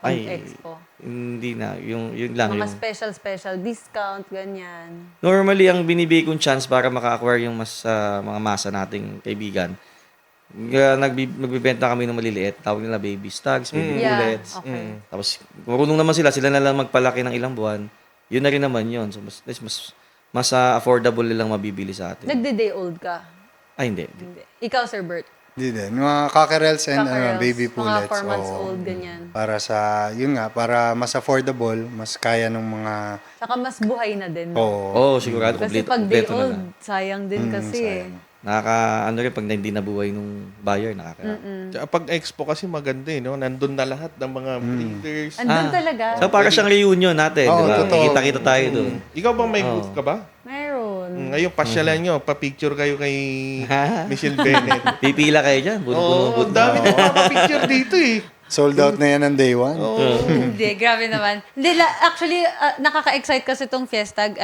expo? Hindi na. Yung lang. Mga Yung, special discount, ganyan. normally, ang binibigay kong chance para maka-acquire yung mga masa nating kaibigan, nagbibenta kami ng maliliit. Tawag nila baby stags, baby Yeah, bullets. okay. Tapos, marunong naman sila na lang magpalaki ng ilang buwan. Yun na rin naman yun. So, mas affordable nilang mabibili sa atin. Nagde-day old ka? Ay, hindi. Hindi. Ikaw, Sir Bert? Hindi din. Mga cockerels and Cockerels, baby mga pullets. 4 months oo. old, ganyan. Para sa, yun nga, para mas affordable, mas kaya ng mga, Saka mas buhay na din. oo. Sigurado. Kasi pag day kompleto na old, lang. sayang din kasi eh. Ano rin, pag hindi nabuhay nung buyer, Tsaka pag expo kasi maganda eh, no? Nandun na lahat ng mga breeders. Andun talaga. So, para siyang reunion natin, Oo, di ba? totoo. Kita-kita tayo doon. Ikaw bang may booth ka ba? Meron. Ngayon, pasyalan nyo. Pa-picture kayo kay Michelle Bennett. Pipila kayo dyan. Oo, ang dami na pa-picture dito eh. Sold out na yan ng day one. Hindi, grabe naman. Hindi, actually, nakaka-excite kasi itong Fiestag,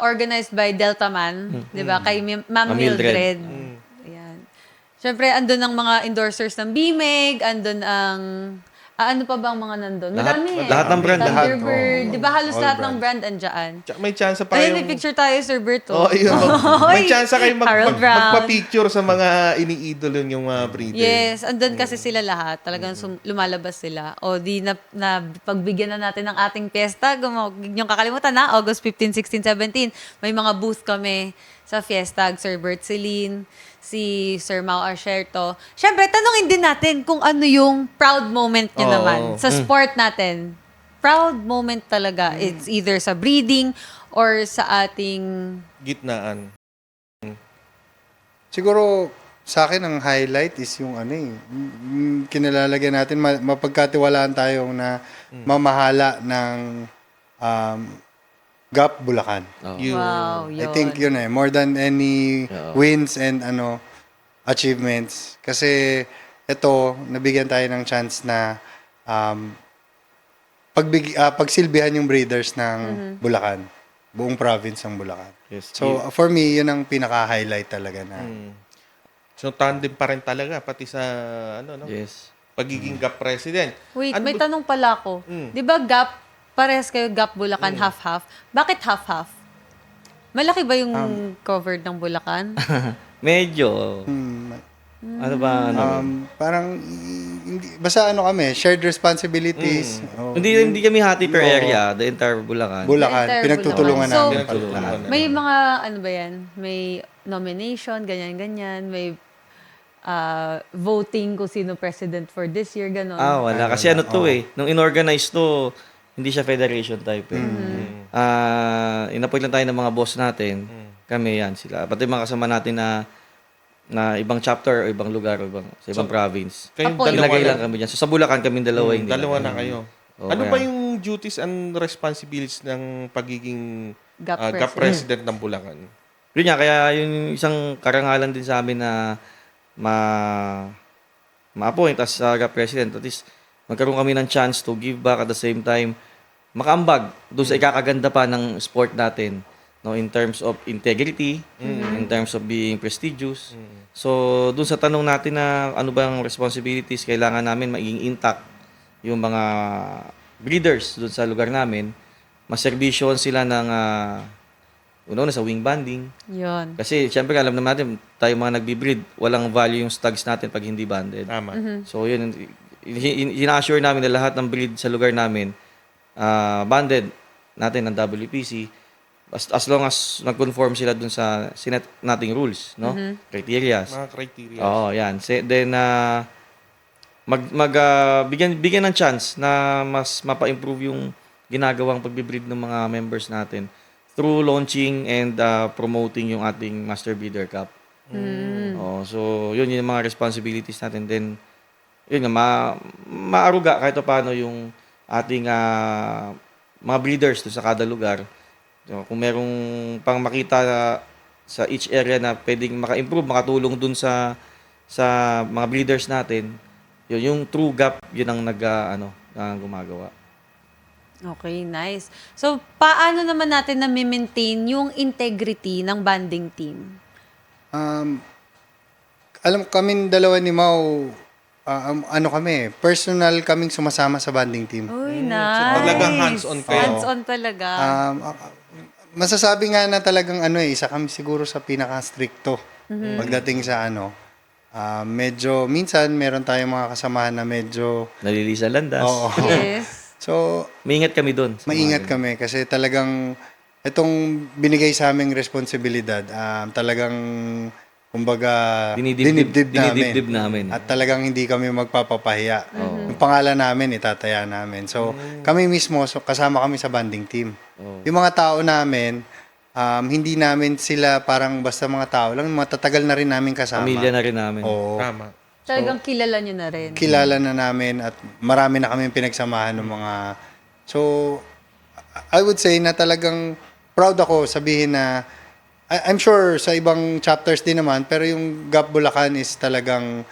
organized by Delta Man, di ba? Kay Ma'am Ma'am Mildred. Mildred. Ayan. Siyempre, andun ang mga endorsers ng BMEG, andun ang... ano pa bang mga nandun? Marami eh. lahat ng brand. Thunderbird. Oo. Di ba halos All lahat ng brand andyan? Tsaka may chance pa Ayun, yung... may picture tayo, Sir Bert. Oh, ayun. May chance kayo Harold Brown. magpa-picture sa mga iniidolo yung mga breeder. Yes, andun kasi sila lahat. Talagang lumalabas sila. O di na pagbigyan na natin ng ating piyesta. Huwag niyong kakalimutan na, August 15, 16, 17. May mga booth kami sa Fiestag. Sir Bert Celine, si Sir Mau Archerto. Siyempre, tanungin din natin kung ano yung proud moment niyo Oo. naman sa sport natin. Proud moment talaga. It's either sa breeding or sa ating... Gitnaan. Siguro, sa akin, ang highlight is yung kinalalagyan natin, mapagkatiwalaan tayong na mamahala ng GAP Bulacan. Yung, Wow, I yun. think yun more than any wins and achievements. Kasi ito, nabigyan tayo ng chance na pagsilbihan yung breeders ng Bulacan. Buong province ng Bulacan. Yes. So, for me, yun ang pinaka-highlight talaga na So, tandem pa rin talaga, pati sa, Yes. pagiging GAP president. Wait, Ano may ba- tanong pala ako. Di ba GAP, parehas kayo GAP Bulacan, half-half? Bakit half-half? Malaki ba yung covered ng Bulacan? Medyo. Ano ba? Parang, basta kami, shared responsibilities. Oh, Hindi kami hati per area, the entire Bulacan. Bulacan, Entire pinagtutulungan Bulacan. So, namin. Pinagtutulungan. May mga, ano ba yan? May nomination, ganyan-ganyan. May voting kung sino president for this year, ganon. Wala. Kasi ano to nung inorganize to, hindi siya federation type in-appoint lang tayo ng mga boss natin. Kami yan sila. Pati mga kasama natin na ibang chapter o ibang lugar o sa ibang province. Kayong Appoint. dalawa Ilagay lang lang. kami dyan. So sa Bulacan kami dalawa hindi. Dalawa na kayo. Oo, Ano kaya- ba yung duties and responsibilities ng pagiging GAP GAP president ng Bulacan? Yun nga, kaya yung isang karangalan din sa amin na ma-appoint as GAP president. At least, magkaroon kami ng chance to give back at the same time, makaambag doon sa ikakaganda pa ng sport natin. No, in terms of integrity, in terms of being prestigious. So, doon sa tanong natin na ano bang responsibilities kailangan namin maging intact yung mga breeders doon sa lugar namin, maserbisyon sila ng una sa wing banding. Yun. Kasi syempre alam naman natin, tayo mga nagbi-breed, walang value yung stags natin pag hindi banded. Tama. So yun, ina-assure namin na lahat ng breed sa lugar namin, banded natin ng WPC, as long as nag-conform sila dun sa sinet nating rules, no? Criterias. Mga criteria. Oo, yan. Then, bigyan ng chance na mas mapa-improve yung ginagawang pagbe-breed ng mga members natin through launching and promoting yung ating Master Breeder Cup. So, yun yung mga responsibilities natin. Then, yun nga, maaruga kahit paano yung ating mga breeders to sa kada lugar. So, kung merong pang makita sa each area na pwedeng maka-improve, makatulong dun sa mga breeders natin, yun, yung true gap, yun ang ang gumagawa. Okay, nice. So, paano naman natin na-maintain yung integrity ng banding team? Alam kami dalawa ni Mau, personal kaming sumasama sa banding team. Uy, nice. Talagang hands-on kayo. Hands-on talaga. Masasabi nga na talagang isa kami siguro sa pinaka-stricto pagdating sa medyo, minsan meron tayong mga kasamahan na medyo, Nalilisa landas. oo. Yes. So, Maingat kami doon. maingat kami kasi talagang itong binigay sa aming responsibilidad, talagang kumbaga Dinidibdib namin. At talagang hindi kami magpapapahiya. Yung pangalan namin itataya namin. So, kami mismo kasama kami sa banding team. Yung mga tao namin, hindi namin sila parang basta mga tao lang, matatagal na rin namin kasama. Pamilya na rin namin. Oo. Tama. Talagang kilala nyo na rin. Kilala na namin at marami na kami pinagsamahan ng mga... So, I would say na talagang proud ako sabihin na I'm sure sa ibang chapters din naman, pero yung GAP Bulacan is talagang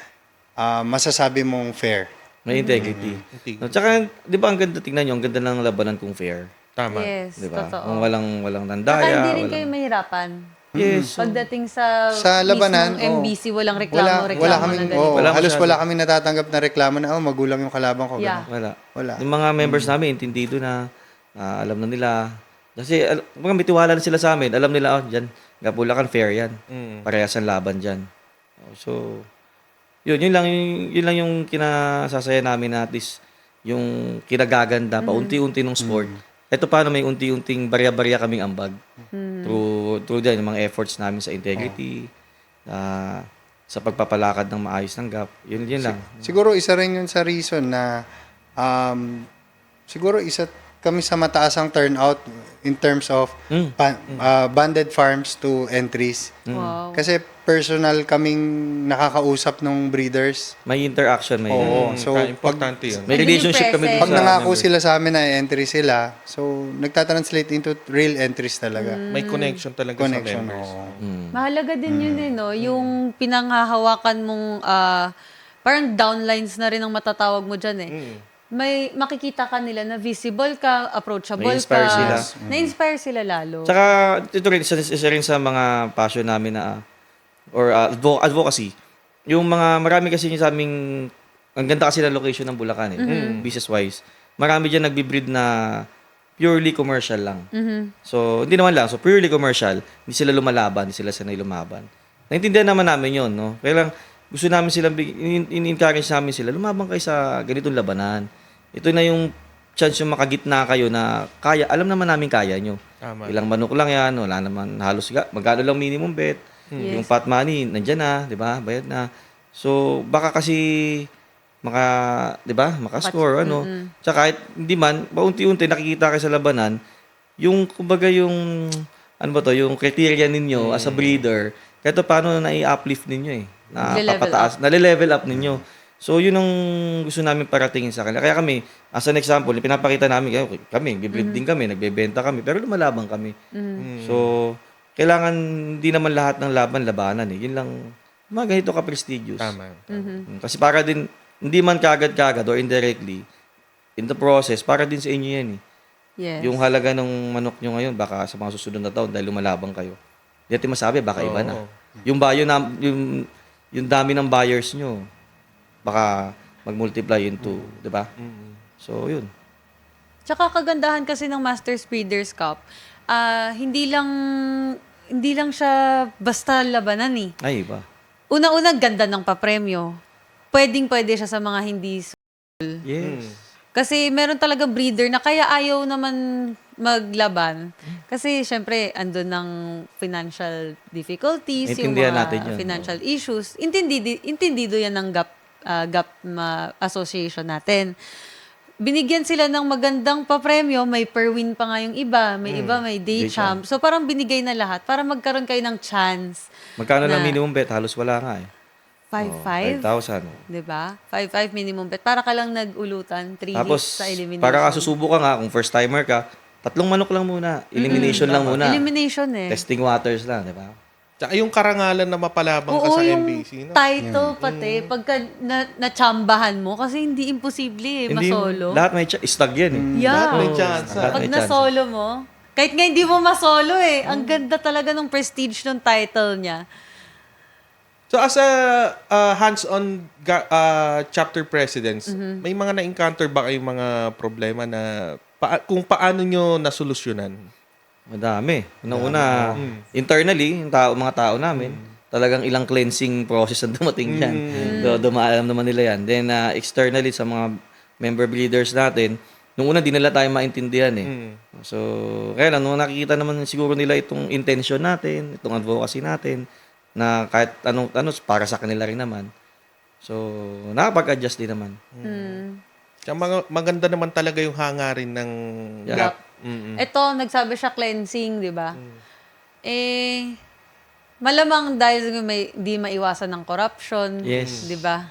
masasabi mong fair. May integrity. No, tsaka, di ba ang ganda tingnan nyo, ang ganda ng labanan kung fair. Tama. Yes, Di ba? totoo. Kung walang Saka nandaya. hindi rin kayo mahirapan. Yes. Pagdating sa labanan, mismong MBC, walang reklamo wala na kaming, ganito. Wala halos masyado. wala kami natatanggap na reklamo na, magulang yung kalaban ko. Yeah. ganun. Wala. Yung mga members namin, intindido na, alam na nila. Kasi, mga may tiwala na sila sa amin. Alam nila, dyan, Bulacan, fair yan. Parehas ang laban dyan. So, yun lang yung kinasasaya namin na at least, yung kinagaganda, paunti-unti ng sport. Ito paano may unti-unting barya-barya kaming ambag. Through dyan, yung mga efforts namin sa integrity, sa pagpapalakad ng maayos ng GAP. Yun lang. Siguro isa rin yun sa reason na siguro isa kami sa mataas ang turnout in terms of banded farms to entries. Wow. Kasi personal kaming nakakausap ng breeders. May interaction, may Oo. So, Importante yun. may relationship kami dun pag sa nangako members. sila sa amin na entry sila, so nagtatranslate into real entries talaga. May connection talaga Connection. sa members. Oo. Mahalaga din yun no? Yung pinanghahawakan mong, parang downlines na rin ang matatawag mo dyan May makikita ka nila na visible ka, approachable Na-inspire ka. sila. Na-inspire sila lalo. Tsaka, ito rin, isa rin sa mga passion namin na, or advocacy, yung marami kasi sa aming, ang ganda kasi na location ng Bulacan business-wise. Marami dyan nagbi-breed na purely commercial lang. So, hindi naman lang. So, purely commercial. Hindi sila lumalaban. Hindi sila sanay lumaban. Naintindihan naman namin yun, no? Kaya lang, gusto namin silang, in-encourage namin sila, lumabang kayo sa ganitong labanan. Ito na yung chance yung makagitna kayo na kaya, alam naman namin kaya nyo. Tama. Ilang manok lang yan, wala naman halos, magkano lang minimum bet. Yung pot money, nandyan na, di ba? Bayad na. So, baka kasi di ba? Makascore, ano. Tsaka kahit hindi man, paunti-unti nakikita kayo sa labanan, yung, kumbaga yung, ano ba to, yung criteria ninyo as a breeder, kahit paano na-i-uplift ninyo eh. Nale-level Nale-level up ninyo. So, yun ang gusto namin paratingin sa kanila. Kaya kami, as an example, pinapakita namin, kami, bibreed din kami, nagbebenta kami, pero lumalabang kami. So, kailangan, hindi naman lahat ng labanan eh. Yun lang, mga ganito ka-prestigious. Tama. Kasi para din, hindi man kagad-kagad or indirectly, in the process, para din sa inyo yan eh. Yes. Yung halaga ng manok nyo ngayon, baka sa mga susunod na taon, dahil lumalabang kayo. Hindi natin masabi, baka iba na. Yung yung dami ng buyers nyo, baka mag-multiply into, di ba? So, yun. Tsaka kagandahan kasi ng Masters Breeders' Cup, hindi lang siya basta labanan eh. Ay, iba. Una-una, ganda ng papremyo. Pwedeng-pwede siya sa mga hindi. Yes. Kasi meron talaga breeder na kaya ayaw naman maglaban. Kasi syempre, andun ng financial difficulties, yung Naintindihan mga natin yun. financial issues. Intindido yan ng GAP association natin. Binigyan sila ng magandang papremyo, may per win pa nga yung iba, may iba may day Day champ. So parang binigay na lahat para magkaroon kayo ng chance. Magkano lang Na- minimum bet? Halos wala nga eh. 5-5? 5,000. 'Di ba? 5-5 minimum bet. Para ka lang nag-ulutan, 3 Tapos, hits sa elimination. para kasusubo ka nga, kung first timer ka, 3 manok lang muna. Elimination lang muna. Elimination eh. Testing waters lang, di ba? Tsaka yung karangalan na mapalabang ka Oo, sa yung MBC, no? title pati, pagka natsambahan mo, kasi hindi imposible eh, masolo. Lahat may stag yan eh. Yeah. Lahat may chance. Lahat Pag may chance. nasolo mo, kahit nga hindi mo masolo eh, ang ganda talaga ng prestige ng title niya. So as a hands-on chapter presidents, may mga na-encounter ba kayong mga problema na kung paano nyo nasolusyonan? Madami. Una-una, internally, yung mga tao namin, talagang ilang cleansing process ang dumating yan. So, alam naman nila yan. Then, externally, sa mga member breeders natin, nung una, di nila tayo maintindihan eh. So, kaya lang, nung nakikita naman siguro nila itong intention natin, itong advocacy natin, na kahit anong para sa kanila rin naman. So, nakapag-adjust din naman. Tsaka maganda naman talaga yung hangarin ng Yeah. GAP. Ito, nagsabi siya cleansing, di ba? Eh, malamang dahil di maiwasan ng corruption, Yes. di ba?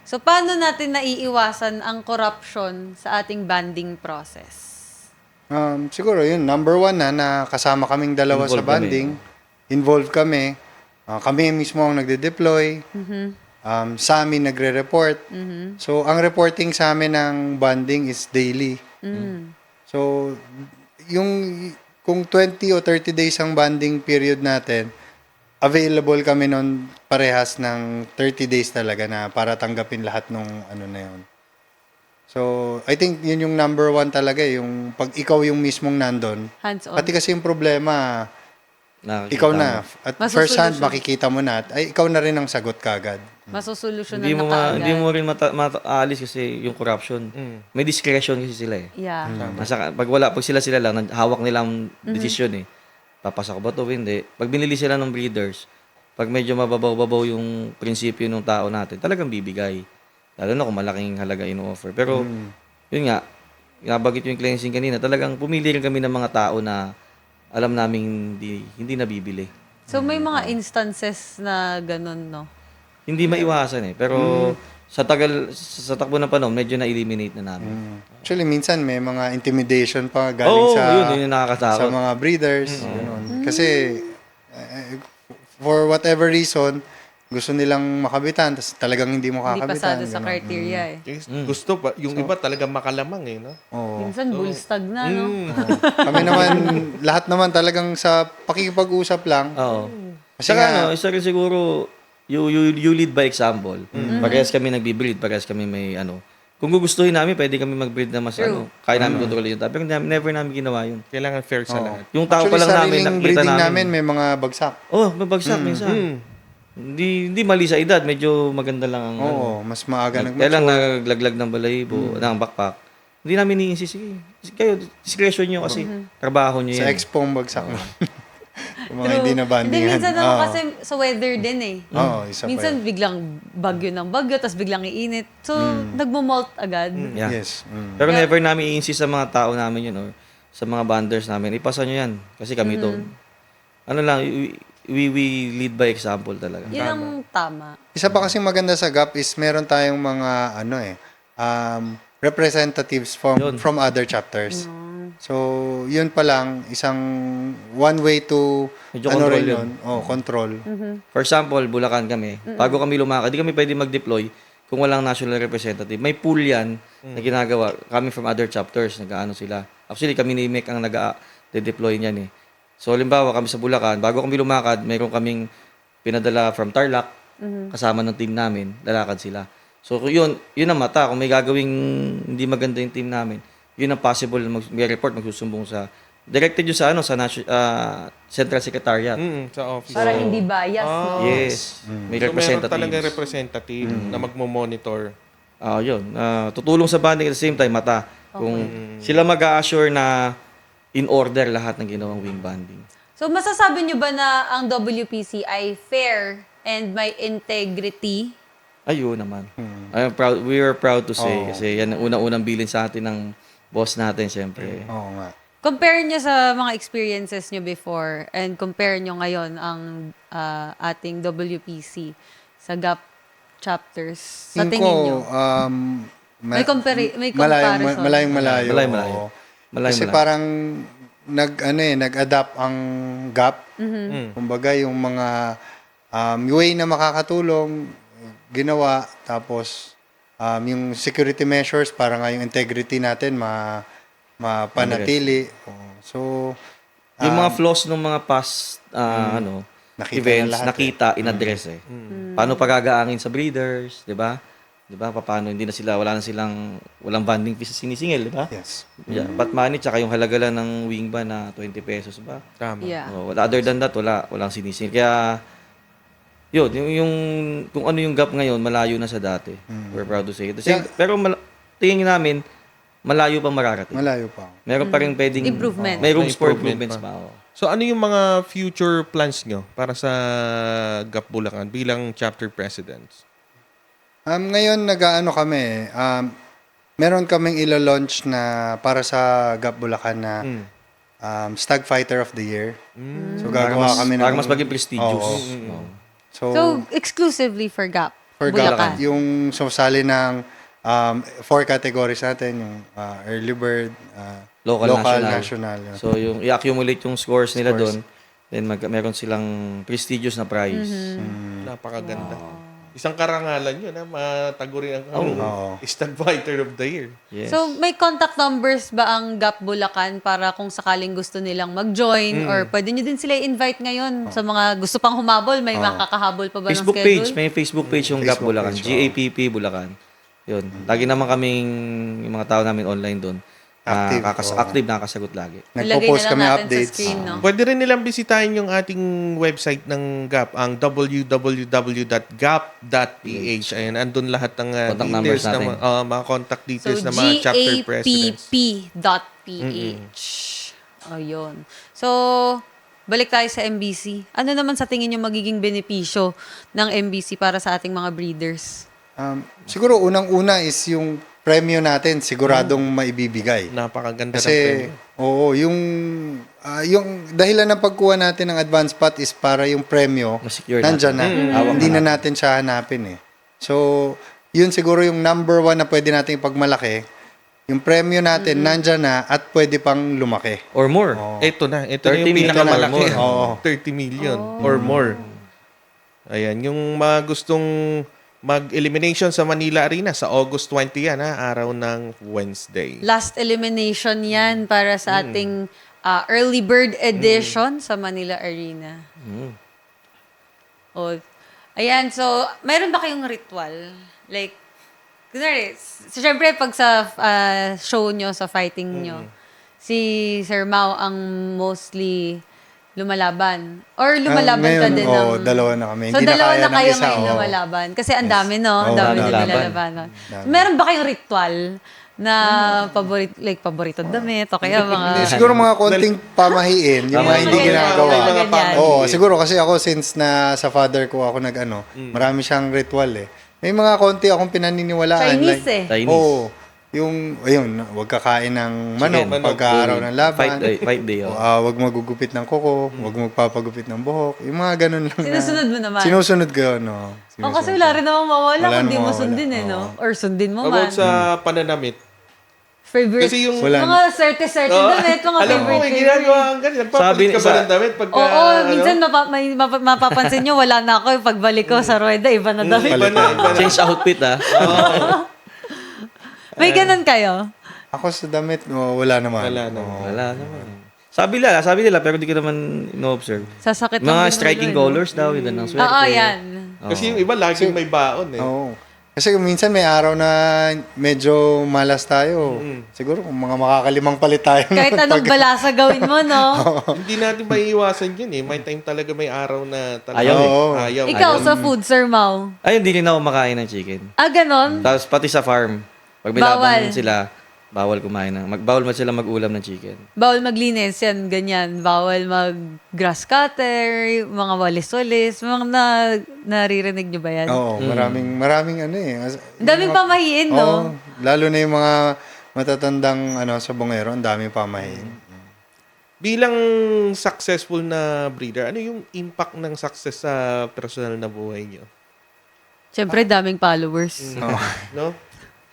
So, paano natin naiiwasan ang corruption sa ating banding process? Siguro yun, number one na kasama kaming dalawa sa Involved kami. banding. Involved kami. Kami mismo ang nagde-deploy. Sa amin nagre-report. So, ang reporting sa amin ng banding is daily. So, kung 20 o 30 days ang banding period natin, available kami nun parehas ng 30 days talaga na para tanggapin lahat ng ano na yun. So, I think yun yung number one talaga, yung pag ikaw yung mismong nandun. Hands-on. Pati kasi yung problema, Nakikita ikaw mo. na. At Masusolusyon. first hand, makikita mo na. Ay, ikaw na rin ang sagot kagad. Masusolusyonan Hindi na mo kaagad. hindi mo rin maalis kasi yung corruption. May discretion kasi sila eh. Yeah. Pag sila lang, hawak nila ang desisyon eh. Papasa ko ba to? Hindi. Pag binili sila ng breeders, pag medyo mababaw-babaw yung prinsipyo ng tao natin, talagang bibigay. Lalo na kung malaking halaga ino-offer. Pero, yun nga, nabagit yung cleansing kanina, talagang pumili rin kami ng mga tao na alam namin hindi nabibili. So, may mga instances na ganun, no? Hindi maiwasan eh. Pero, sa takbo ng panahon, medyo na-eliminate na namin. Actually, minsan may mga intimidation pa galing yun yung nakakatakot. sa mga breeders. Ganun. Kasi, for whatever reason, gusto nilang makabitan, tapos talagang hindi mo Hindi kakabitan. pasado sa ganun. criteria eh. Gusto pa, yung iba talaga makalamang eh, no? Oo. Minsan, bullstag na, no? Kami naman, lahat naman talagang sa pakikipag-usap lang. Oo. Kasi Saka nga, isa rin siguro, you lead by example. Parehas kami nagbi-breed, parehas kami may ano. Kung gugustuhin namin, pwede kami mag-breed na mas ano, kaya namin kontrolin yung tao. Pero never namin ginawa yun. Kailangan fair sa lahat. Yung tao Actually, pa lang namin, sariling nakita breeding namin. namin may mga bagsak. Oh, may bagsak minsan. Hindi mali sa edad, medyo maganda lang ang Oo, mas maaga Kaya lang naglaglag ng balahibo, ng backpack. Hindi namin iniinsi, sige. Kayo, discretion nyo kasi trabaho nyo Sa yan. expo bagsak na. Yung mga True. hindi na bandingan. Hindi, minsan naman kasi sa weather din eh. Oo, isa pa Minsan yun. biglang bagyo ng bagyo, tapos biglang iinit. So, nagmo-molt agad. Yeah. Yes. Pero never namin i-insist sa mga tao namin yun or sa mga banders namin, ipasa nyo yan. Kasi kami to. Ano lang, we lead by example talaga. Yun ang tama. Isa pa kasing maganda sa GAP is meron tayong mga representatives from other chapters. So, yun pa lang isang one way to Medyo control yun. control. For example, Bulacan kami. Bago kami lumakad, di kami pwede mag-deploy kung walang national representative. May pool yan na ginagawa. Coming from other chapters, nag-ano sila. Actually, kami ni Mick ang nag-deploy niyan eh. So, halimbawa kami sa Bulacan, bago kami lumakad, mayroon kaming pinadala from Tarlac, kasama ng team namin, lalakad sila. So, yun ang mata. Kung may gagawing hindi maganda yung team namin, yun ang possible na may report, magsusumbong sa directed yun sa Central Secretariat. Sa office. Para hindi bias, no? Yes. May So, meron representative. talagang representative na magmo-monitor. Yun. Tutulong sa banding at the same time, mata. Kung sila mag-a-assure na in order lahat ng ginawang wing banding. So, masasabi nyo ba na ang WPC ay fair and may integrity? Ayun naman. We are proud to say kasi yan ang unang-unang bilin sa atin ng boss natin, syempre. Oo nga. Compare nyo sa mga experiences nyo before and compare nyo ngayon ang ating WPC sa GAP chapters. Sa tingin nyo? May comparison. Malayong. Malayo. Oo. Kasi parang nag-adapt ang GAP. Kumbaga yung mga way na makakatulong ginawa, tapos yung security measures para nga yung integrity natin mapanatili. So yung mga flaws ng mga past Nakita events, na lahat nakita, in-address eh. Paano pagagaangin sa breeders, di ba? Di ba? Paano hindi na sila, walang banding fee sa sinisingil, di ba? yes. Yeah, but money, tsaka yung halaga lang ng wing ban na 20 pesos ba? Tama. Yeah. Other than that, walang sinisingil. Kaya, yun, yung kung ano yung gap ngayon, malayo na sa dati. We're proud to say it. Pero tingin namin, malayo pang mararating. Malayo pa. Meron pa rin pwedeng... Improvement. May rooms for Improvement improvements pa. pa. Oh. So ano yung mga future plans nyo para sa GAP Bulacan bilang chapter presidents? Ngayon nag-aano kami, meron kaming ilo-launch na para sa GAP Bulacan na Stag Fighter of the Year. So gagawa kami ng... Para mas maging prestigious. Oo. Oh. So, exclusively for GAP. For Bulacan. GAP, yung sumali ng 4 categories natin, yung early bird, Local, national. yun. So, yung i-accumulate yung scores nila doon, then meron silang prestigious na prize. Napakaganda. Isang karangalan yun, matagurin ang Oo. Stag Fighter of the Year. Yes. So, may contact numbers ba ang GAP Bulacan para kung sakaling gusto nilang mag-join or pwede nyo din sila i-invite ngayon sa mga gusto pang humabol, may makakahabol pa ba Facebook ng schedule? page, may Facebook page yung GAP Facebook Bulacan, page, GAPP Bulacan. Yun. Lagi naman kaming, yung mga tao namin online doon, Active, active, nakakasagot lagi. Ilagay Nagpo-post na lang kami natin updates. sa screen, no? Pwede rin nilang bisitahin yung ating website ng GAP, ang www.gap.ph. Ayan, andun lahat ng Contact numbers details ng natin. mga contact So, details ng mga chapter presidents. gapp.ph. O, yun. So, balik tayo sa MBC. Ano naman sa tingin nyo magiging benepisyo ng MBC para sa ating mga breeders? Siguro unang-una is yung premyo natin siguradong maibibigay. Napakaganda ng Kasi, premyo. yung dahilan ng pagkuha natin ng advance pot is para yung premyo Ma-secure nandyan natin. na. Hawak Hindi na na natin siya hanapin eh. So, yun siguro yung number 1 na pwede natin ipagmalaki. Yung premyo natin nandyan na at pwede pang lumaki. Or more. Ito na 30 yung million pinakamalaki. or more. 30 million or more. Ayan, yung mga gustong mag-elimination sa Manila Arena sa August 20 yan, araw ng Wednesday. Last elimination yan para sa ating early bird edition sa Manila Arena. O, Ayan, so, mayroon ba kayong ritual? Like, kunwari, syempre, pag sa show nyo, sa fighting nyo, si Sir Mau ang mostly lumalaban. Or lumalaban ka ngayon, din oo, ng... dalawa na kami. So, Hindi na dalawa kaya na ng kayo isa, ngayon oo. lumalaban. Kasi ang dami, no? Ang Oo, dami dami. nyo nilalabanan. Meron ba kayong ritual na paborito damit o kaya Hindi, mga... siguro mga konting pamahiin, yung mga hindi Ganyan, ginagawa. mga ganyan. Oo, siguro kasi ako since na sa father ko ako nag-ano, marami siyang ritual eh. May mga konti akong pinaniniwalaan. Chinese eh. Chinese. Oo. Yung, ayun, huwag kakain ng manok pagka-araw ng laban. Fight day. Oh. Huwag magugupit ng kuko, huwag magpapagupit ng buhok. Yung mga ganun lang. Sinusunod mo naman. Sinusunod ko yun, no. Oh, kasi wala rin namang mawala Wala kung di mo namang mawala. sundin eh, no? Or sundin mo About man. sa pananamit. Favorite. Kasi yung... Wala. Mga certain damit, mga Alam mo, may ginagawa ang ganyan. Papalit ka ba ng damit pagka... Oo, minsan mapapansin nyo, wala na ako. Yung pagbalik ko sa rueda, iba na damit. Iba na. Change outfit, May ganun kayo? Ako sa damit, wala naman. Wala naman. Oo. Wala naman. Sabi nila, pero di ko naman no-observe. Sasakit Mga ng striking ulo, colors daw, yun ang swerte. Oo, yan. Kasi yung iba laging may baon eh. Oo. Kasi minsan may araw na medyo malas tayo. Siguro kung mga makakalimang palit tayo. Kahit anong balasa gawin mo, no? Hindi natin maiiwasan yun eh. May time talaga may araw na talaga. Ayaw eh. Oo. Ayaw. Ikaw, sa food, Sir Mau. Ayun, hindi rin ako makain ng chicken. Ah, ganon? Tapos pati sa farm, pag may Bawal. laban sila, bawal kumain ng, bawal man sila mag-ulam ng chicken. Bawal maglinis, yan, ganyan. Bawal mag-grass cutter, mga walis-walis. Mga naririnig nyo ba yan? Oo, maraming ano eh. Ang daming pamahiin, no? Oo, lalo na yung mga matatandang sa bungero, ang daming pamahiin. Bilang successful na breeder, ano yung impact ng success sa personal na buhay niyo? Siyempre, daming followers. No?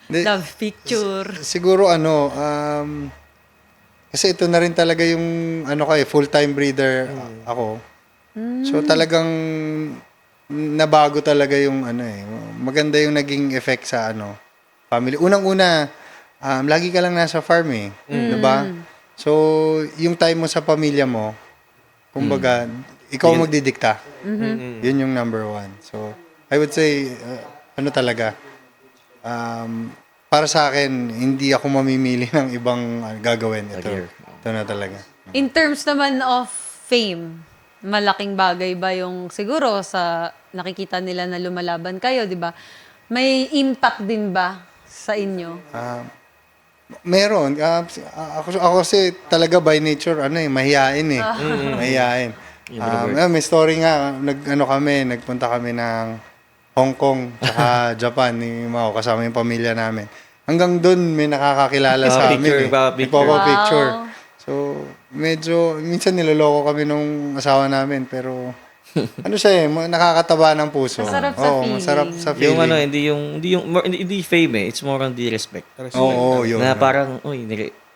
Hindi, Love picture. siguro kasi ito na rin talaga yung full-time breeder ako. So talagang nabago talaga yung maganda yung naging effect sa family. Unang-una, lagi ka lang nasa farm eh, 'di ba? So yung time mo sa pamilya mo, kumbaga, ikaw magdidikta. Yun yung number one. So I would say talaga para sa akin, hindi ako mamimili ng ibang gagawin. Ito na talaga. In terms naman of fame, malaking bagay ba yung siguro sa nakikita nila na lumalaban kayo, di ba? May impact din ba sa inyo? Meron. Ako kasi talaga by nature, mahihain eh. Mahihain. May story nga, nagpunta kami ng Hong Kong at Japan ni Mao kasama yung pamilya namin. Hanggang doon may nakakakilala sa amin. Nagpapa-picture. Wow. So, medyo, minsan niloloko kami nung asawa namin, pero siya nakakataba ng puso. Masarap sa feeling. Masarap sa feeling. Yung hindi fame eh, it's more on the respect. Oo, yun. Na parang,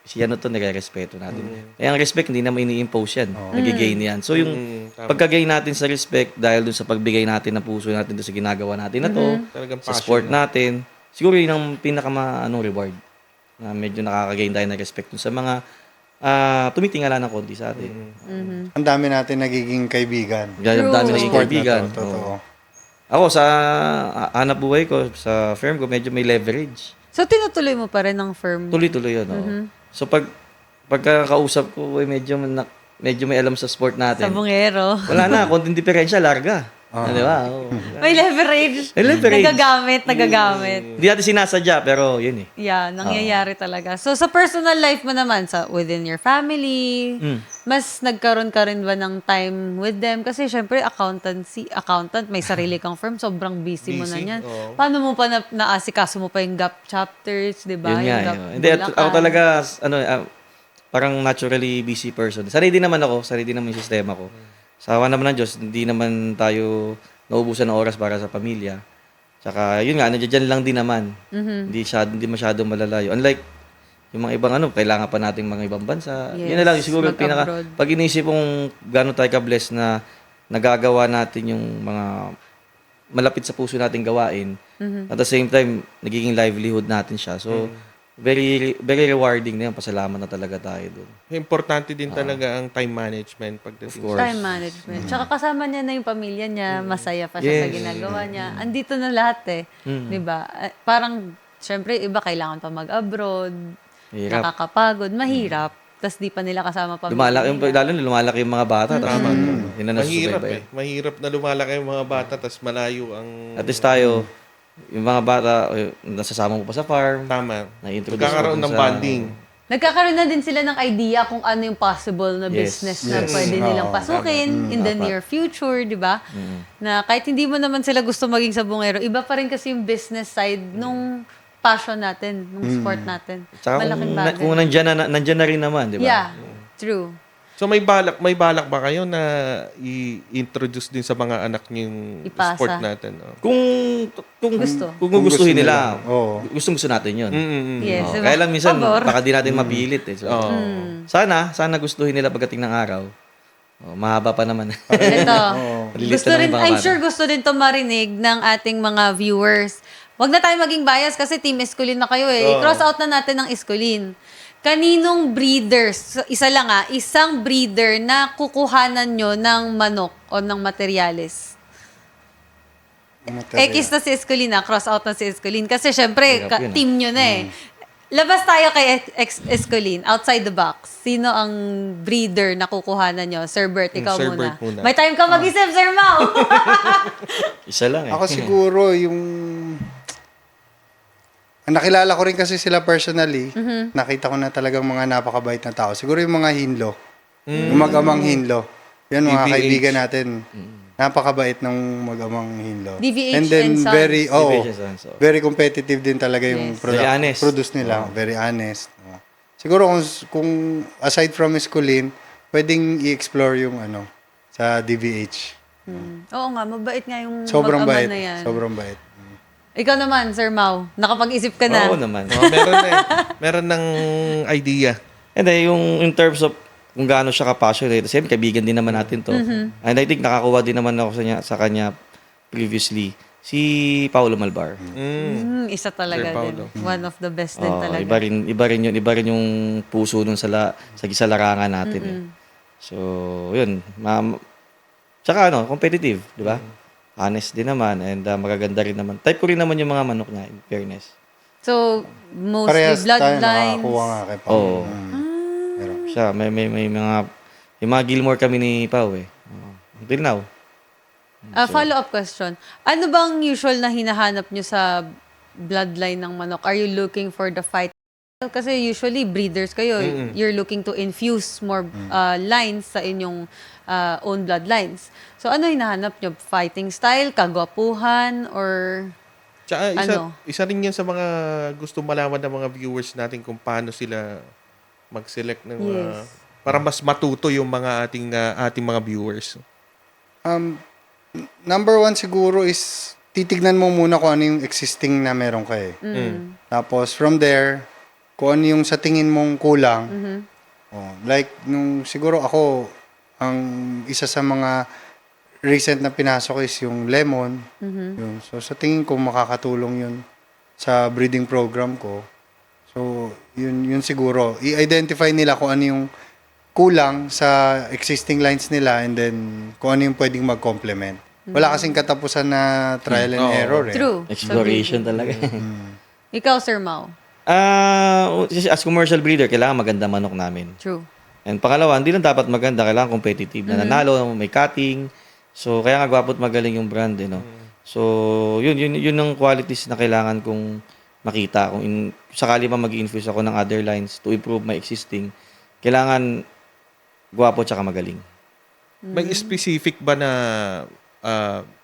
si nire-respeto natin. Kaya ang respect, hindi naman ini-impose yan. Nag-gain yan. So yung pagka-gain natin sa respect, dahil dun sa pagbigay natin ng puso natin dun sa ginagawa natin na to, Talagang sa passion, sport natin, siguro yun ang reward. Na medyo nakaka-gain tayo ng respect dun sa mga tumitingala ng konti sa atin. Ang dami natin nagiging kaibigan. Ang dami naging Sport na kaibigan. to, totoo. Ako, sa hanap buhay ko, sa firm ko, medyo may leverage. So, tinutuloy mo pa rin ang firm? Tuloy-tuloy yun. So, pagkakausap ko, medyo may alam sa sport natin. Sa bungero. Wala na, konting diferensya, larga. Di ba? Oo. May leverage. May leverage. Nagagamit. Hindi natin sinasadya, pero yun eh. Yeah, nangyayari talaga. So, sa personal life mo naman, within your family, mas nagkaroon ka rin ba ng time with them? Kasi, syempre, accountant, may sarili kang firm, sobrang busy mo na yan. Paano mo pa naasikaso mo pa yung gap chapters, di ba? Yun nga. Yung gap Hindi, ako Bulacan. talaga, parang naturally busy person. Sanay din naman yung sistema ko. Sa awa naman ng Diyos, hindi naman tayo naubusan ng oras para sa pamilya. Tsaka, yun nga, nandiyan lang din naman. Hindi masyadong malalayo. Unlike yung mga ibang kailangan pa nating mga ibang bansa. Yes, Yun na lang, siguro mag-abroad. pag inisip kong gano'n tayo ka-bless na nagagawa natin yung mga malapit sa puso nating gawain, at the same time, nagiging livelihood natin siya. So, very very rewarding na yan. Pasalamat na talaga tayo doon. Importante din talaga ang time management pagdating Of course. Time management. Tsaka kasama niya na yung pamilya niya, masaya pa siya sa Yes. ginagawa niya. Andito na lahat eh. 'Di ba? Parang, syempre, iba kailangan pa mag-abroad, Hirap. nakakapagod, mahirap. Tapos di pa nila kasama pamilya Lumalaki, nila. lalo na lumalaki yung mga bata. Tama. Yun na Mahirap nasusubaybay. Mahirap na lumalaki yung mga bata tapos malayo ang... At least tayo, yung mga bata, nasasama mo pa sa farm, Tama. na-introduce Magkakaroon mo dun ng sa- bonding. Nagkakaroon na din sila ng idea kung ano yung possible na Yes. business na Yes. pwede nilang Oo, pasukin in the near future, di ba? Na kahit hindi mo naman sila gusto maging sabungero, iba pa rin kasi yung business side nung passion natin, nung sport natin. Tsaka Malaking bagay. kung nandyan na rin naman, di ba? Yeah, true. So may balak ba kayo na i-introduce din sa mga anak niyo yung Ipasa. sport natin? Oh. Gusto. Kung gusto Kung gustuhin gusto nila, nila. Oo. gusto natin yun. Yes, Oo. diba? Kaya lang minsan, Pabor. baka di natin mapilit. Eh. So, sana gustuhin nila pagdating ng araw. Mahaba pa naman. Ito. Maliliit Gusto na lang rin, yung mga I'm bata. sure gusto rin to marinig ng ating mga viewers. Huwag na tayo maging bias kasi Team Escolin na kayo eh. I-cross out na natin ng Escolin. Kaninong breeders, isa lang isang breeder na kukuhanan nyo ng manok o ng materyales? X na si Escolin cross out na si Escolin. Kasi syempre, Hirap yun, team nyo na eh. Labas tayo kay Escolin, outside the box. Sino ang breeder na kukuhanan nyo? Sir Bert, ikaw Sir muna. Bert muna. May time ka mag-isip, Sir Mau. Isa lang eh. Ako siguro yung... Nakilala ko rin kasi sila personally. Nakita ko na talagang mga napakabait na tao. Siguro yung mga Hinlo. Yung mag-amang Hinlo. Yan mga DVH. kaibigan natin. Napakabait ng mag-amang Hinlo. DVH And then and Sons. very, DVH and Sons, oh. very competitive din talaga yung Yes. Very honest. produce nila. Very honest. Siguro kung aside from Escolin, pwedeng i-explore yung sa DVH. Oo nga, mabait nga yung Sobrang mag-ama bait. na yan. Sobrang bait. Ikaw naman, Sir Mau, nakapag-isip ka na. Oo naman. Oh, meron ng idea. And then, yung in terms of kung gaano siya ka-passionate, kasi kaibigan din naman natin to. And I think nakakuha din naman ako sa kanya previously, si Paulo Malbar. Isa talaga Sir Paulo. din. One of the best din Oo, talaga. iba rin yung puso dun sa larangan natin. Eh. So, yun. Tsaka competitive, di ba? Honest din naman and magaganda rin naman. Type ko rin naman yung mga manok niya, in fairness. So, mostly Parehas tayo bloodlines. nakakuha nga kay Pao. Oo. Siya, may mga Gilmore kami ni Pao eh. Until now. Follow-up question. Ano bang usual na hinahanap nyo sa bloodline ng manok? Are you looking for the fight? Kasi usually breeders kayo, you're looking to infuse more lines sa inyong own bloodlines. So ano hinahanap nyo? Fighting style, kagwapuhan, or Tsaka Ano? isa rin yan sa mga gusto malaman ng mga viewers natin kung paano sila mag-select ng Yes. para mas matuto yung mga ating mga viewers. Number one siguro is titignan mo muna kung ano yung existing na meron ka eh. Tapos from there, kung ano yung sa tingin mong kulang. Like, siguro ako, ang isa sa mga recent na pinasok is yung lemon. Yun. So sa tingin ko makakatulong yun sa breeding program ko. So yun siguro. I-identify nila kung ano yung kulang sa existing lines nila and then kung ano yung pwedeng mag-complement. Wala kasing katapusan na trial and error eh. true? Exploration talaga. Ikaw, Sir Mau. As commercial breeder, kailangan maganda manok namin. True. And pangalawa, hindi lang dapat maganda, kailangan competitive. Na nanalo, may cutting. So, kaya nga gwapo't magaling yung brand, no? So, yun ang qualities na kailangan kong makita. Kung sakali pa mag-infuse ako ng other lines to improve my existing, kailangan gwapo tsaka magaling. May specific ba na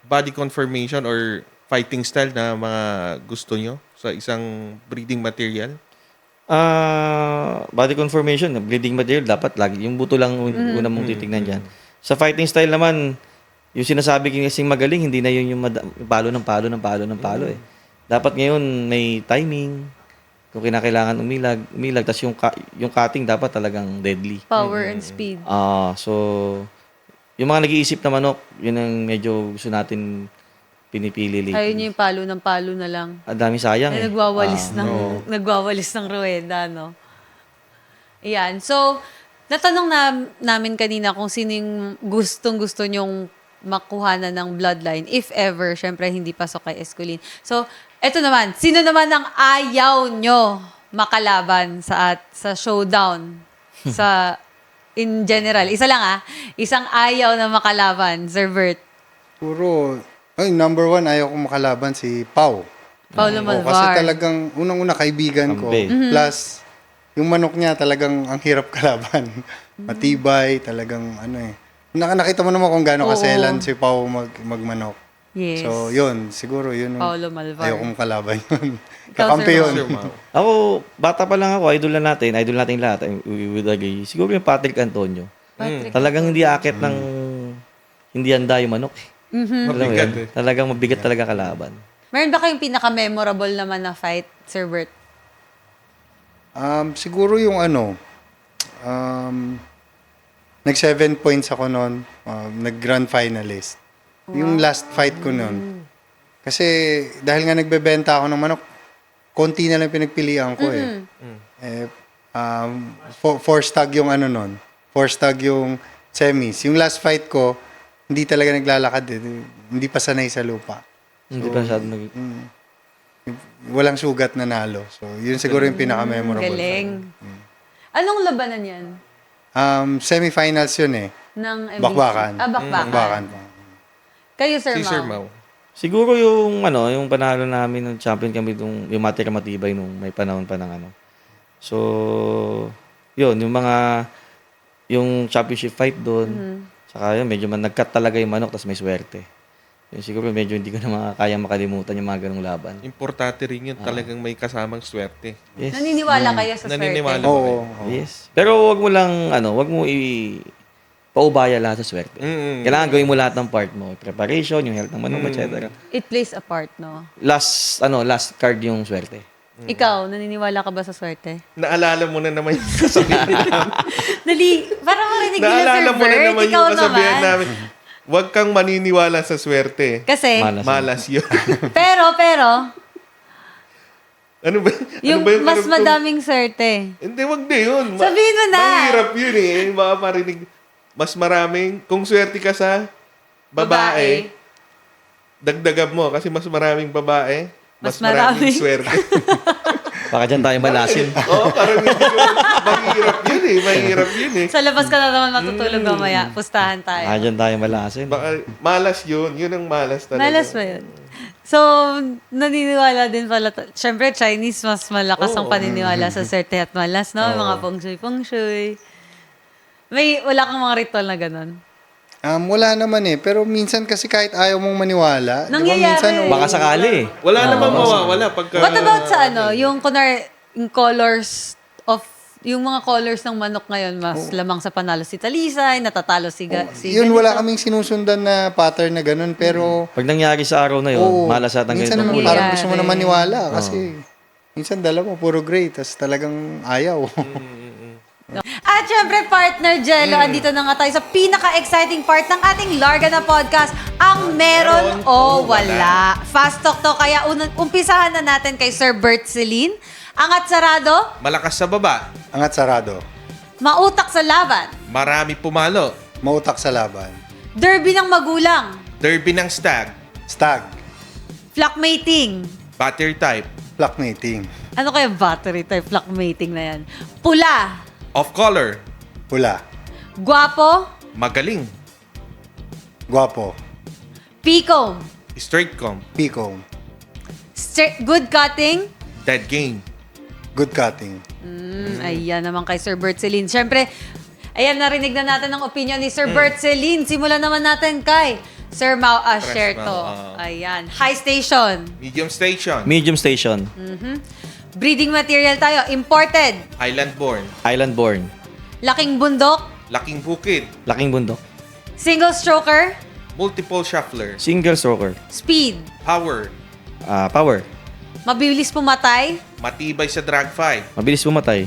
body conformation or fighting style na mga gusto nyo sa isang breeding material? Body conformation, breeding material, dapat lagi. Yung buto lang una mong titignan dyan. Sa fighting style naman, yung sinasabi kasing magaling, hindi na yun yung palo ng palo eh. Dapat ngayon may timing, kung kinakailangan umilag, tapos yung cutting dapat talagang deadly. Power and speed. So, yung mga nag-iisip na manok, yun ang medyo gusto natin pinipili lately. Ayaw niyo yung palo ng palo na lang. Ang dami sayang Ay, eh. nagwawalis ng ruweda, no? Ayan. So, natanong namin kanina kung sino yung gustong-gusto nyong makuhanan ng bloodline. If ever, syempre, hindi pasok kay Esculin. So, eto naman. Sino naman ang ayaw nyo makalaban sa showdown? In general. Isa lang Isang ayaw na makalaban, Sir Bert. Puro, number one, ayaw ko makalaban si Pau. Paulo Oo, Malvar. kasi talagang unang-una kaibigan ko. Kampe. Plus, yung manok niya talagang ang hirap kalaban. Matibay, talagang Nakita mo naman kung gaano Oo. kaselan si Pau magmanok. Yes. So, yun. Siguro yun. Paulo Malvar. Ayaw kong kalaban yun. Ikaw, Kakampi Sir yun. Sir Mau. Ako, bata pa lang ako, idol natin lahat. We would agree. Siguro yung Patrick Antonio. Patrick. Talagang hindi akit ng hindi handa yung manok. Alam mo Mabigat yun? Talagang mabigat talaga kalaban. Meron ba kayong pinaka-memorable naman na fight, Sir Bert? Siguro yung nag 7 points ako noon, nag-grand finalist. Yung last fight ko noon. Kasi dahil nga nagbebenta ako ng manok, konti na lang pinagpilian ko eh. Four stag yung noon. 4 stag yung semis. Yung last fight ko, hindi talaga naglalakad eh. Hindi pa sanay sa lupa. Hindi pa masyado Walang sugat na nalo. So, yun siguro yung pinaka-memorable. Galing. Anong labanan yan? Semifinals yun eh. Ng MBC? Bakbakan. Bakbakan. Bakbakan. Kayo, Sir Si Mau? Sir Mau. Siguro yung yung panalo namin ng champion kami yung Matira Matibay nung may panahon pa ng So, yun, yung championship fight doon. Saka yun, medyo nag-cut talaga yung manok tapos may swerte. Yun, siguro medyo hindi ko na kaya makalimutan yung mga ganong laban. Importante rin yun. Talagang may kasamang swerte. Yes. Naniniwala kayo sa Naniniwala. swerte? Oo. Yes. Pero wag mo lang wag mo paubaya lahat sa swerte. Kailangan gawin mo lahat ng part mo, preparation, yung health ng manok, etc. It plays a part, no? Last card yung swerte. Ikaw, naniniwala ka ba sa swerte? Naalala mo na naman yung kasabihan Dali, parang marinig nila, Sir Naalala mo na Bert. naman Ikaw yung kasabihan naman. namin. Huwag kang maniniwala sa swerte. Kasi, Malas yun. pero, ano ba? yung ano ba mas karugtong- madaming swerte. Hindi, wag na yun. Sabihin mo na. Mahirap yun eh. Baka marinig. Mas maraming, kung swerte ka sa babae, dagdagan mo kasi mas maraming babae, mas maraming marami. swerte. Baka dyan tayo malasin. Oo, parang hindi ko, mahirap yun eh. Mahirap yun eh. Sa labas ka na naman matutulog mamaya. Pustahan tayo. Baka dyan tayo malasin. Baka, malas yun. Yun ang malas talaga. Malas ba yun? So, naniniwala din pala. Siyempre, Chinese, mas malakas ang paniniwala sa swerte at malas, no? Mga feng shui. Wala kang mga ritual na ganun. Wala naman eh. Pero minsan kasi kahit ayaw mong maniwala, di ba Nangyayari. minsan, Baka sakali. Wala namang mawawala pagka... What about sa yung yung colors of, yung mga colors ng manok ngayon, mas lamang sa panalo si Talisay, natatalo si yun wala kaming sinusundan na pattern na ganun. Pero, Pag nangyari sa araw na yun, malas at ang minsan ganito. naman kulay. parang gusto mo na maniwala. Kasi, minsan dala mo, puro gray. Tapos talagang ayaw. At syempre, partner Jello, andito na nga tayo sa pinaka-exciting part ng ating Larga na podcast, ang meron o wala. Fast talk to, kaya umpisahan na natin kay Sir Bert Celine. Angat sarado, Malakas sa baba. Angat sarado. mautak sa laban, Marami pumalo. Mautak sa laban. derby ng magulang, Derby ng stag. Stag. flock mating. Battery type. Flock mating. Ano kaya battery type flock mating na yan? Pula, Off color. Pula. guwapo, Magaling. Guwapo. picom, Straight comb. Picom. good cutting. Dead game. Good cutting. Ayan naman kay Sir Bert Celine. Siyempre, ayan, narinig na natin ang opinion ni Sir Bert Celine. Simulan naman natin kay Sir Mau Asherto. Mau, Ayan. High station. Medium station. Medium station. Breeding material tayo. Imported. Highland born. Island born. Laking bundok. Laking bukid. Laking bundok. Single stroker. Multiple shuffler. Single stroker. Speed. Power. Power. Mabilis pumatay. Matibay sa drag fight. Mabilis pumatay.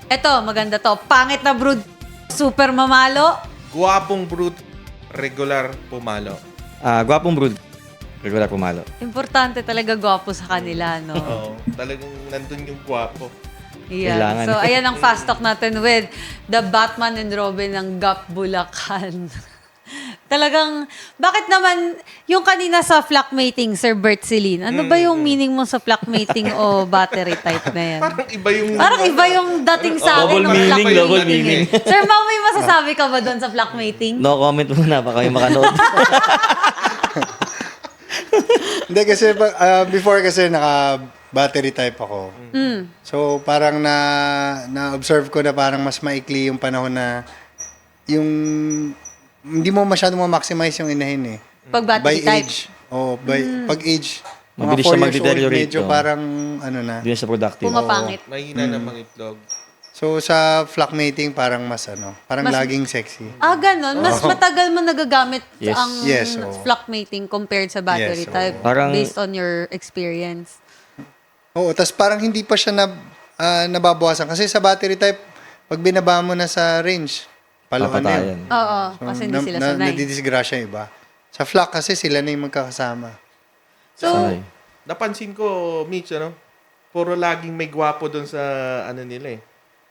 Eto, maganda to. Pangit na brood. Super mamalo. Guwapong brood. Regular pumalo. Gwapong brood. regular pumalo. Importante talaga gwapo sa kanila, no? Oo, talagang nandun yung gwapo. Yeah. Kailangan. So, ayan ang fast talk natin with the Batman and Robin ng GAP Bulacan. Talagang, bakit naman, yung kanina sa flock mating, Sir Bert Celine, ano ba yung meaning mo sa flock mating o battery type na yan? Parang iba yung... Parang iba yung dating sa akin Double ng meaning, flock double mating. meaning. Sir Mau, may masasabi ka ba doon sa flock mating? No comment muna, baka may makanood. Hindi kasi before kasi naka-battery type ako. So parang na-observe ko na parang mas maikli yung panahon na yung hindi mo masyadong ma-maximize yung inahin eh. Pag battery By type. age. Oh, pag age. Mga Mabilis 4 siya years old, mag-deteriorate, medyo oh. parang ano na. Hindi na siya productive. Pumapangit. Mahina na mga itlog. So sa flock mating parang parang Mas- laging sexy. Ah, ganun. Mas matagal mo nagagamit Yes. ang Yes, oo. flock mating compared sa battery Yes, oo. type Parang- based on your experience. Oo, tas parang hindi pa siya nababawasan kasi sa battery type pag binaba mo na sa range, paluhan na yun. Papatayan. Oo, kasi hindi sila sanay. Nadidisgrasya yung iba. Sa flock kasi sila na yung magkakasama. So, Sanay. Napansin ko, Mitch, puro laging may gwapo doon sa ano nila eh.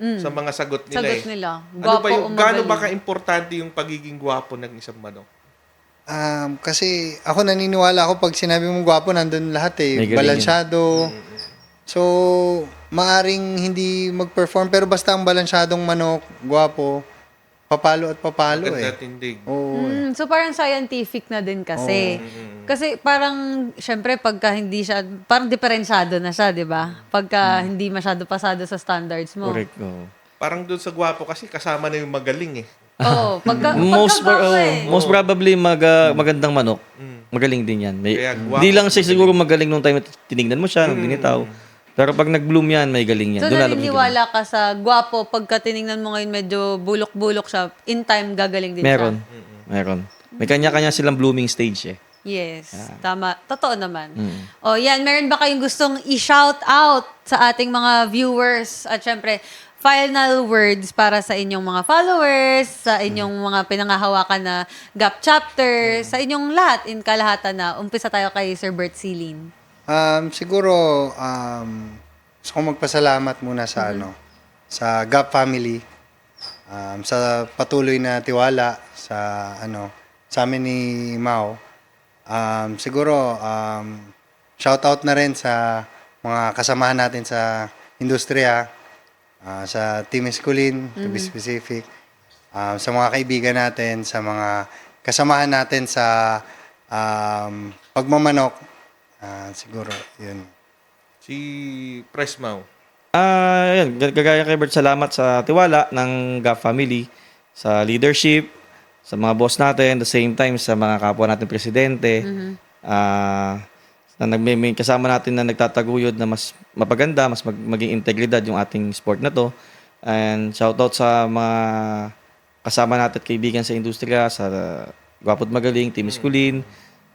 Sa mga sagot nila sagot eh. nila. Ano Gwapo ba yung, o gaano ba magaling? ka-importante yung pagiging gwapo ng isang manok? Kasi ako naniniwala ako pag sinabi mong gwapo, nandun lahat eh. May galing Balansyado. So, maaring hindi mag-perform pero basta ang balansyadong manok, gwapo, papalo at papalo Maganda eh. tindig. Oo. So parang scientific na din kasi. Kasi parang, syempre, pagka hindi siya, parang diferensyado na siya, di ba? Pagka hindi masyado pasado sa standards mo. Correct. Oh. Parang doon sa gwapo kasi kasama na yung magaling eh. Oo. Most eh. most probably magandang manok. Magaling din yan. Kaya gwapo. Hindi lang siya siguro magaling nung time na tinignan mo siya, nung binitaw. Pero pag nag-bloom yan, may galing yan. So, Doon lalabas yung galing. naniniwala ka sa gwapo, pagka tinignan mo ngayon medyo bulok-bulok siya, in time gagaling din Meron. siya. Meron. May kanya-kanya silang blooming stage eh. Yes, tama. Totoo naman. O yan, meron ba kayong gustong i-shout out sa ating mga viewers? At syempre, final words para sa inyong mga followers, sa inyong mga pinangahawakan na GAP chapter, sa inyong lahat, in kalahatan na. Umpisa tayo kay Sir Bert Celine. Siguro, gusto ko magpasalamat muna sa sa GAP family, sa patuloy na tiwala sa sa amin ni Mau. Siguro, shout out na rin sa mga kasamahan natin sa industriya, sa Team Esculin, to be specific, sa mga kaibigan natin, sa mga kasamahan natin sa pagmamanok. Siguro, yun. Si Presmao. Yan, gagaya kay Bert, salamat sa tiwala ng GAP family, sa leadership, sa mga boss natin, the same time sa mga kapwa natin presidente, na may kasama natin na nagtataguyod na mas mapaganda, mas maging integridad yung ating sport na to. And shoutout sa mga kasama natin at kaibigan sa industriya, sa Gwapo't Magaling, Team Esculin,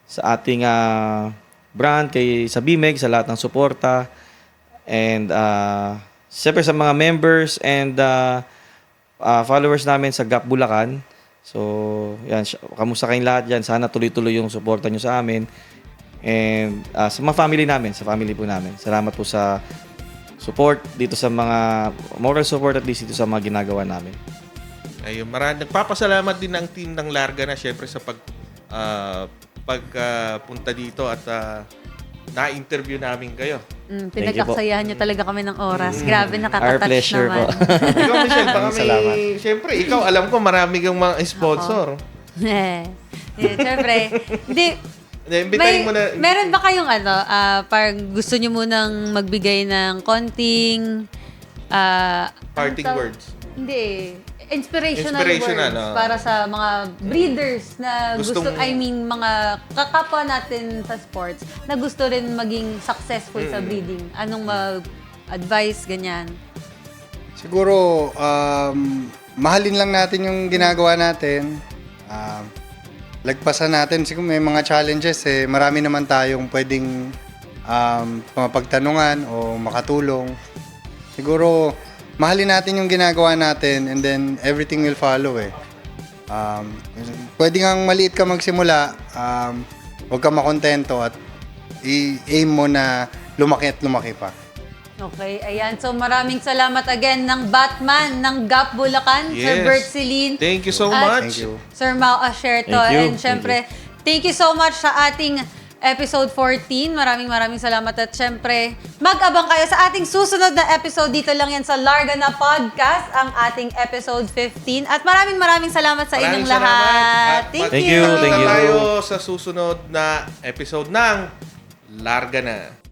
sa ating brand, sa BIMEG, sa lahat ng suporta, and siyempre sa mga members and followers namin sa GAP Bulacan. So, yan, kamusta kayong lahat dyan? Sana tuloy-tuloy yung suporta nyo sa amin. And sa mga family namin, sa family po namin. Salamat po sa support dito sa mga moral support at least dito sa mga ginagawa namin. Ayun, nagpapasalamat din ang team ng Larga na syempre sa pagpunta dito at na-interview namin kayo. Pinagkaksayahan niyo talaga kami ng oras. Grabe, Our nakaka-touch pleasure naman. po. Ikaw, Michelle, baka Salamat. syempre, ikaw, alam ko, marami kang mga sponsor. Siyempre, hindi, Imbitahin mo na. meron ba kayong parang gusto nyo munang magbigay ng konting Parting anong words. Hindi. Inspirational Inspirational, words para sa mga breeders na Gustong- mga kakapwa natin sa sports na gusto rin maging successful sa breeding. Anong advice ganyan? Siguro, mahalin lang natin yung ginagawa natin. Lagpasan natin. Siguro may mga challenges eh. Marami naman tayong pwedeng mapagtanungan o makatulong. Siguro, mahalin natin yung ginagawa natin and then everything will follow eh. Pwede ngang maliit ka magsimula. huwag ka makontento at i-aim mo na lumaki at lumaki pa. Okay, ayan. So maraming salamat again ng Batman ng GAP Bulacan, Sir Yes. Bert Celine. Thank you so At much. Thank you. Sir Mau Asherto. Thank you. And syempre, thank you so much sa ating episode 14. Maraming salamat. At syempre, mag-abang kayo sa ating susunod na episode. Dito lang yan sa Larga Na Podcast, ang ating episode 15. At maraming salamat sa inyong lahat. Thank Thank you. you, thank you. Tayo sa susunod na episode ng Larga Na.